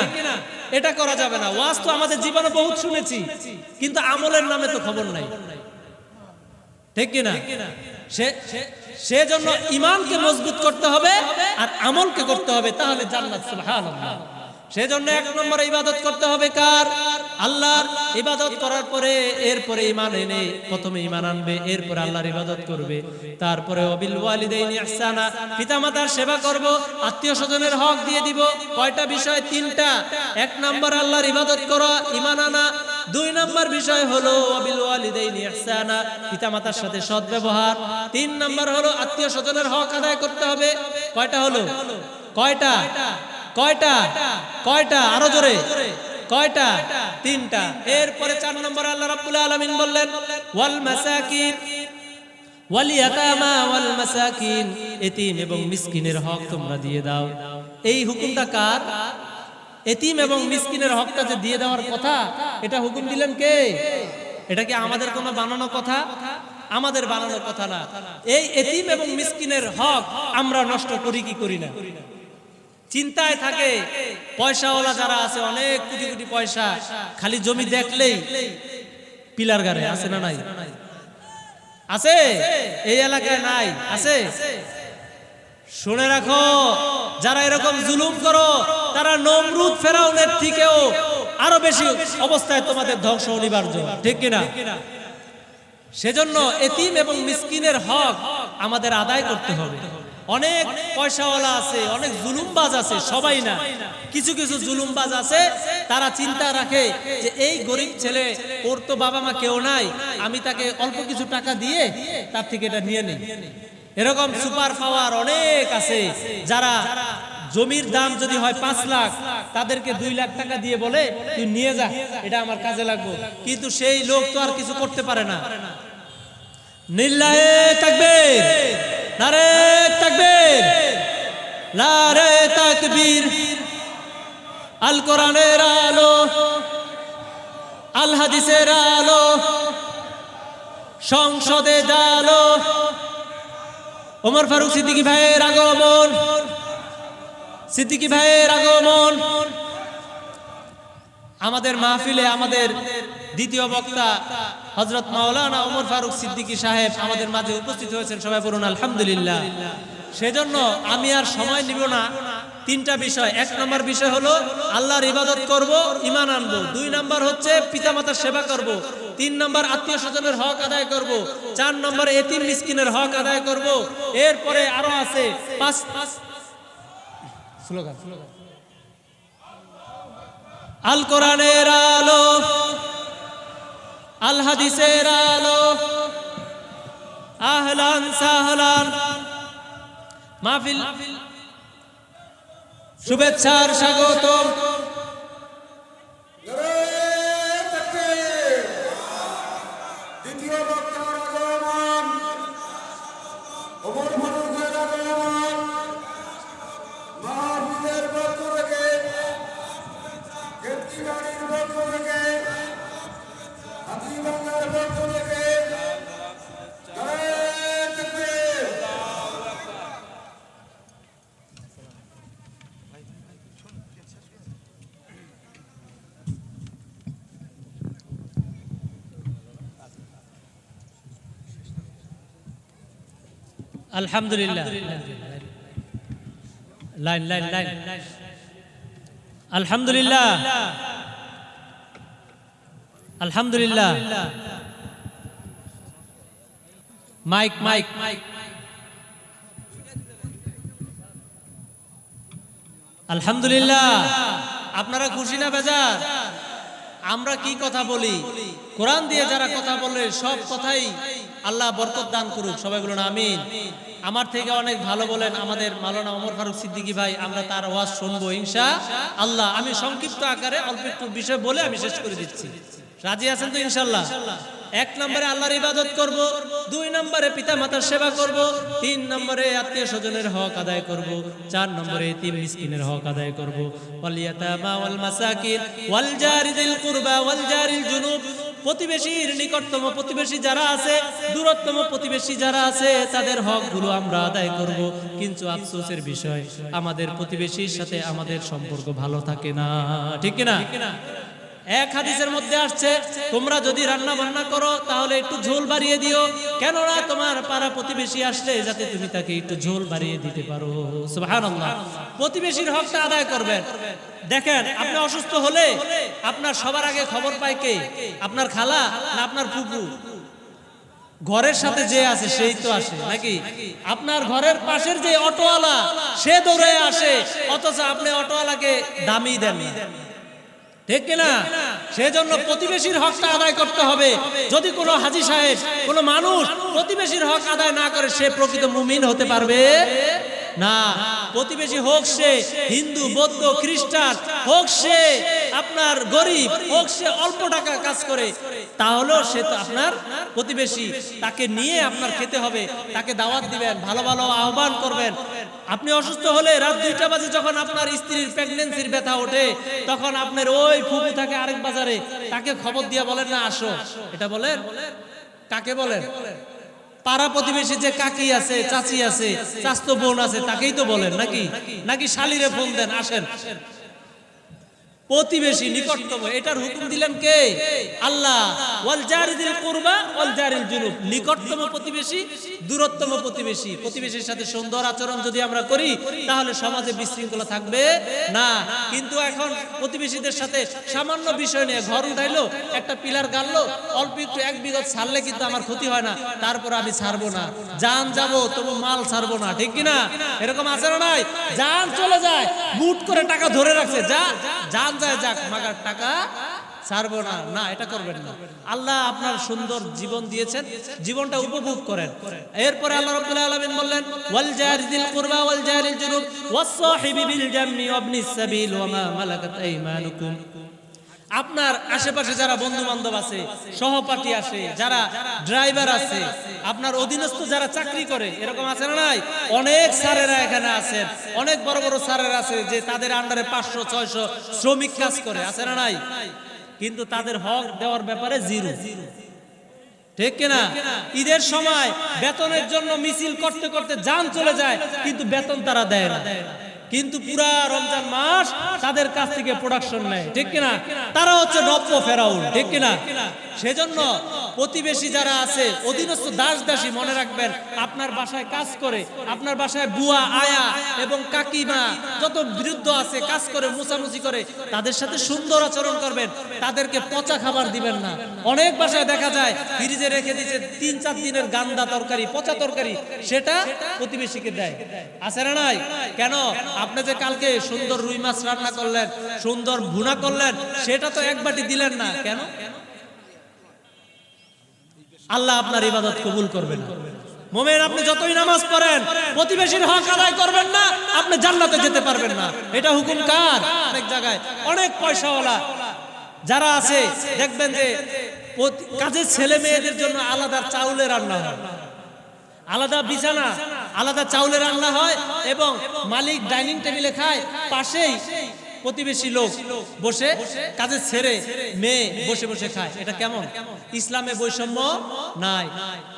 এটা করা যাবে না। ওয়াজ তো আমাদের জীবনে বহুত শুনেছি, কিন্তু আমলের নামে তো খবর নাই, ঠিক কিনা? সেজন্য ঈমানকে মজবুত করতে হবে আর আমলকে করতে হবে, তাহলে জান্নাত। সুবহানাল্লাহ। সেজন্য এক নম্বরে ইবাদত করতে হবে কার? আল্লাহর। ইবাদত করার পরে এরপরে ঈমান এনে, প্রথমে ঈমান আনবে, এরপরে আল্লাহর ইবাদত করবে। তারপরে ওয়াবিল ওয়ালিদাইনি ইহসানা, পিতামাতার সেবা করব, আত্মীয় স্বজনের হক দিয়ে দিব। কয়টা বিষয়? তিনটা। এক নম্বর আল্লাহর ইবাদত করা, ঈমান আনা। দুই নম্বর বিষয় হলো ওয়াবিল ওয়ালিদাইনি ইহসানা, পিতামাতার সাথে সৎ ব্যবহার। তিন নম্বর হলো আত্মীয় স্বজনের হক আদায় করতে হবে। কয়টা হলো? কয়টা? কয়টা? কয়টা? আরো জোরে। কয়টা? তিনটা। এরপরে চার নম্বর আল্লাহ রাব্বুল আলামিন বললেন ওয়াল মাসাকিন ওয়াল ইয়াতামা ওয়াল মাসাকিন, এতিম এবং মিসকিনের হক তোমরা দিয়ে দাও। এই হুকুমটা কার? এতিম এবং মিসকিনের হকটা যে দিয়ে দেওয়ার কথা, এটা হুকুম দিলেন কে? এটা কি আমাদের কোনো বানানো কথা? আমাদের বানানো কথা না। এই এতিম এবং মিসকিনের হক আমরা নষ্ট করি কি করি না? চিন্তায় থাকে পয়সাওয়ালা যারা আছে, অনেক কোটি কোটি পয়সা, খালি জমি দেখলেই পিলার গাড়ে, আছে না নাই? আছে? এই এলাকায় নাই? আছে? শুনে রাখো, যারা এরকম জুলুম করো, তারা নমরুদ ফেরাউনের থেকেও আরো বেশি অবস্থায় তোমাদের ধ্বংস অনিবার্য, ঠিক কিনা? সেজন্য এতিম এবং মিসকিনের হক আমাদের আদায় করতে হবে। অনেক পয়সাওয়ালা আছে, অনেক জুলুমবাজ আছে, সবাই না, কিছু কিছু জুলুমবাজ আছে, তারা চিন্তা রাখে যে এই গরিব ছেলে, ওর তো বাবা মা কেউ নাই, আমি তাকে অল্প কিছু টাকা দিয়ে তার থেকে এটা নিয়ে নেই। এরকম সুপার পাওয়ার অনেক আছে, যারা জমির দাম যদি হয় 5 লাখ, তাদেরকে 2 লাখ টাকা দিয়ে বলে তুই নিয়ে যা, এটা আমার কাজে লাগবে। কিন্তু সেই লোক তো আর কিছু করতে পারে না। লিল্লাহে তাকবীর, নারে তাকবীর, নারে তাকবীর। আল কোরআনের আলো, আল হাদিসের আলো, সংসদে জালো, ওমর ফারুক সিদ্দিকী ভাইয়ের আগমন, সিদ্দিকী ভাইয়ের আগমন। আমাদের মাহফিলে আমাদের দ্বিতীয় বক্তা হযরত মাওলানা ওমর ফারুক সিদ্দিকী সাহেব আমাদের মাঝে উপস্থিত হয়েছেন, সবাই বলুন আলহামদুলিল্লাহ। সেজন্য আমি আর সময় নিব না, তিনটা বিষয়। এক নম্বর বিষয় হলো আল্লাহর ইবাদত করব, ঈমান আনবো। দুই নম্বর হচ্ছে পিতামাতার সেবা করব। তিন নম্বর আত্মীয় স্বজনের হক আদায় করব। চার নম্বর এতিম মিসকিনের হক আদায় করব। এরপরে আরো আছে পাঁচ স্লোগান। আল কোরআনের আলো, আল হাদিসের আলো, আহলান সাহলান মাহফিল, শুভেচ্ছার স্বাগত। দ্বিতীয় বক্তার আগমন, ওমর ফারুকের আগমন, মাহফিলের পক্ষ থেকে, কেন্দ্রীবাড়ির পক্ষ থেকে, হাতিবাংলার পক্ষ থেকে আলহামদুলিল্লাহ। Line line line. আলহামদুলিল্লাহ, আলহামদুলিল্লাহ। Mike mike mike. আলহামদুলিল্লাহ। আপনারা খুশি না বেজার? আমরা কি কথা বলি, কোরআন দিয়ে যারা কথা বলে সব কথাই আল্লাহ বরকত দান করুক। সবাই বলুন আমিন। আমার থেকে অনেক ভালো বলেন আমাদের মাওলানা ওমর ফারুক সিদ্দিকী ভাই, আমরা তার ওয়াজ শুনবো ইনশাআল্লাহ। আমি সংক্ষিপ্ত আকারে অল্প একটু বিষয় বলে আমি শেষ করে দিচ্ছি। রাজি আছেন তো ইনশাআল্লাহ? এক নম্বরে আল্লাহর ইবাদত করব, দুই নম্বরে পিতা মাতার সেবা করব, তিন নম্বরে আত্মীয় স্বজনের হক আদায় করব, চার নম্বরে এতিম মিসকিনের হক আদায় করব। ওয়াল ইয়াতামা ওয়াল মাসাকিন ওয়াল জারি যিল কুরবা ওয়াল জারিল জুনুব। প্রতিবেশীর নিকটতম প্রতিবেশী যারা আছে, দূরতম প্রতিবেশী যারা আছে, তাদের হকগুলো আমরা আদায় করব। কিন্তু আফসোসের বিষয়, আমাদের প্রতিবেশীর সাথে আমাদের সম্পর্ক ভালো থাকে না, ঠিক কিনা? এক হাদিসের মধ্যে আসছে, তোমরা যদি রান্না বান্না করো তাহলে একটু ঝোল বাড়িয়ে দিও, কেননা তোমার পাড়া প্রতিবেশী আসলে যাতে তুমি তাকে একটু ঝোল বাড়িয়ে দিতে পারো। সুবহানাল্লাহ। প্রতিবেশীর হকটা আদায় করবেন। দেখেন, আপনি অসুস্থ হলে আপনার সবার আগে খবর পায় কে? আপনার খালা না আপনার ফুফু? ঘরের সাথে যে আছে সেই তো আসে নাকি? আপনার ঘরের পাশের যে অটোওয়ালা সে দৌড়ে আসে, অথচ আপনি অটোওয়ালাকে দামি দেন, ঠিক কিনা? সেজন্য প্রতিবেশীর হকটা আদায় করতে হবে। যদি কোনো হাজী সাহেব, কোনো মানুষ প্রতিবেশীর হক আদায় না করে, সে প্রকৃত মুমিন হতে পারবে না। প্রতিবেশী হোক সে হিন্দু, বৌদ্ধ, খ্রিস্টান, হোক সে আপনার গরিব, হোক সে অল্প টাকা কাজ করে, তাহলেও সে তো আপনার প্রতিবেশী। তাকে নিয়ে আপনার খেতে হবে, তাকে দাওয়াত দিবেন, ভালো ভালো আহ্বান করবেন। আপনি অসুস্থ হলে রাত 2টা বাজে যখন আপনার স্ত্রীর প্রেগন্যান্সির ব্যথা ওঠে, তখন আপনার ওই ফুফু থাকে আরেক বাজারে, তাকে খবর দিয়ে বলেন না আসো। এটা বলেন কাকে বলেন? পাড়া প্রতিবেশী যে কাকি আছে, চাচি আছে, চাচতো বোন আছে, তাকেই তো বলেন নাকি? নাকি শালিরে ফোন দেন আসেন? প্রতিবেশী নিকটতম, এটার হুকুম দিলেন কে? আল্লাহ। ওয়াল জারি যিল কুরবা ওয়াল জারিল জুনুব। নিকটতম প্রতিবেশী, দূরতম প্রতিবেশী। প্রতিবেশীর সাথে সুন্দর আচরণ যদি আমরা করি, তাহলে সমাজে বিশৃঙ্খলা থাকবে না। কিন্তু এখন প্রতিবেশীদের সাথে সামান্য বিষয় নিয়ে ঘর উঠাইলো, একটা পিলার গাড়লো, অল্প একটু 1 বিঘত ছাড়লে কিন্তু আমার ক্ষতি হয় না, তারপর আমি ছাড়বো না। জান যাবো তবু মাল ছাড়বো না, ঠিক কিনা? এরকম আছে না নাই? জান চলে যায়, বুট করে টাকা ধরে রাখছে, জান যায় যাক, মাগার টাকা ছাড়বো না। না, এটা করবেন না। আল্লাহ আপনার সুন্দর জীবন দিয়েছেন, জীবনটা উপভোগ করেন। এরপরে আল্লাহ রাব্বুল আলামিন বললেন, ওয়াল জারি যিল কুরবা ওয়াল জারিল জুনুব ওয়াস সাহিবি বিল জামমি ওয়াবনিস সাবিল ওয়া মা মালাকাত আইমানুকুম। আপনার আশেপাশে যারা বন্ধু বান্ধব আছে, সহপাঠী আছে, যারা ড্রাইভার আছে, আপনার অধীনস্থ যারা চাকরি করে, এরকম আছে না নাই? অনেক স্যারেরা এখানে আছেন, অনেক বড় বড় স্যারেরা আছে যে তাদের আন্ডারে 500-600 শ্রমিক কাজ করে, আছে না নাই? কিন্তু তাদের হক দেওয়ার ব্যাপারে জিরো, ঠিক কিনা? ঈদের সময় বেতনের জন্য মিছিল করতে করতে জান চলে যায়, কিন্তু বেতন তারা দেয় না। কিন্তু পুরা রমজান মাস তাদের কাছ থেকে প্রোডাকশন নেয়, ঠিক কিনা? তারা হচ্ছে নব্য ফেরাউন, ঠিক কিনা? সেজন্য প্রতিবেশী যারা আছে অধীনস্থ দাস দাসী মনে রাখবেন আপনার বাসায় কাজ করে, আপনার বাসায় বুয়া আয়া এবং কাকিমা যত বৃদ্ধ আছে কাজ করে মুছামুছি করে তাদের সাথে সুন্দর আচরণ করবেন, তাদেরকে পচা খাবার দিবেন না। অনেক বাসায় দেখা যায় ফ্রিজে রেখে দিয়েছে 3-4 দিনের গান্দা তরকারি, পচা তরকারি, সেটা প্রতিবেশীকে দেয়, আছে না নাই? কেন? আপনি যে কালকে সুন্দর রুই মাছ রান্না করলেন, সুন্দর ভুনা করলেন, সেটা তো এক বাটি দিলেন না, কেন? আল্লাহ আপনার ইবাদত কবুল করবেন না। মুমিন, আপনি যতই নামাজ পড়েন প্রতিবেশীর হক আদায় করবেন না, আপনি জান্নাতে যেতে পারবেন না। এটা হুকুম কার? অনেক জায়গায় অনেক পয়সাওয়ালা যারা আছে দেখবেন যে কাজের ছেলে মেয়েদের জন্য আলাদা চাউলের রান্না হয়, আলাদা বিছানা, আলাদা চাউলের রান্না হয় এবং মালিক ডাইনিং টেবিলে খায়, পাশেই প্রতিবেশী লোক বসে কাজে ছেড়ে মেয়ে বসে বসে খায়। এটা কেমন? ইসলামে বৈষম্য নাই।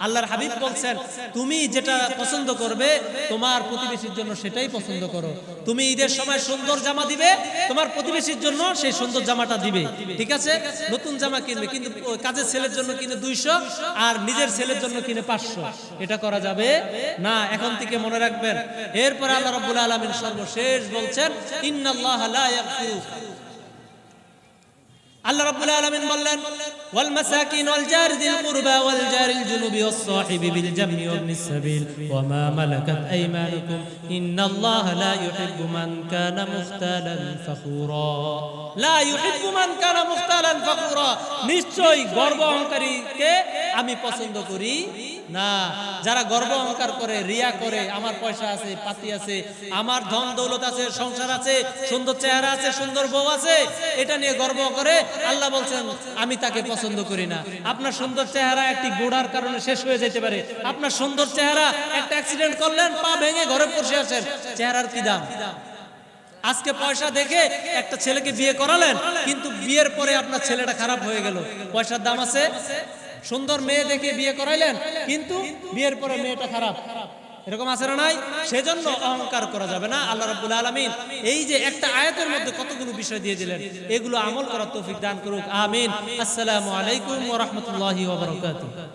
আল্লাহর হাবিব বলছেন তুমি যেটা পছন্দ করবে তোমার প্রতিবেশীর জন্য সেটাই পছন্দ করো। তুমি ঈদের সময় সুন্দর জামা দিবে, তোমার প্রতিবেশীর জন্য সেই সুন্দর জামাটা দিবে, ঠিক আছে? নতুন জামা কিনবে, কিন্তু কাজের ছেলের জন্য কিনে 200 আর নিজের ছেলের জন্য কিনে 500, এটা করা যাবে না। এখন থেকে মনে রাখবেন। এরপর আল্লাহ রাব্বুল আলামিন সর্বশেষ বলছেন ইন্নাল্লাহা লা ইয়াগফিরু, আল্লাহ রাব্বুল আলামিন বললেন ওয়াল মাসাকিন ওয়াল জারি যিল কুরবা ওয়াল জারিল জুনুবি ওয়াস সাহিবি বিল জামবি ওয়াবনিস সাবিল ওয়া মা মালাকাত আইমানুকুম ইন্নাল্লাহা লা ইউহিব্বু মান কানা মুখতালান ফাখুরা, লা ইউহিব্বু মান কানা মুখতালান ফাখুরা, নিশ্চয়ই গর্ব অহংকারীকে আমি পছন্দ করি না। যারা গর্ব অহংকার করে, রিয়া করে, আমার পয়সা আছে, পাতি আছে, আমার ধন দৌলত আছে, সংসার আছে, সুন্দর চেহারা আছে, সুন্দর বউ আছে, এটা নিয়ে গর্ব করে, আল্লাহ বলছেন আমি তাকে পছন্দ করি না। আপনার সুন্দর চেহারা একটি গোড়ার কারণে শেষ হয়ে যেতে পারে। আপনার সুন্দর চেহারা একটা অ্যাক্সিডেন্ট করলেন, পা ভেঙে ঘরে বসে আছেন, চেহারার কি দাম? আজকে পয়সা দেখে একটা ছেলেকে বিয়ে করালেন, কিন্তু বিয়ের পরে আপনার ছেলেটা খারাপ হয়ে গেল, পয়সার দাম আছে? সুন্দর মেয়ে দেখে বিয়ে করাইলেন, কিন্তু বিয়ের পরে মেয়েটা খারাপ, এরকম আছে না নাই? সেজন্য অহংকার করা যাবে না। আল্লাহ রাব্বুল আলামিন এই যে একটা আয়াতের মধ্যে কতগুলো বিষয় দিয়ে দিলেন, এগুলো আমল করার তৌফিক দান করুক, আমিন। আসসালামু আলাইকুম ওয়া রাহমাতুল্লাহি ওয়া বারাকাতুহু।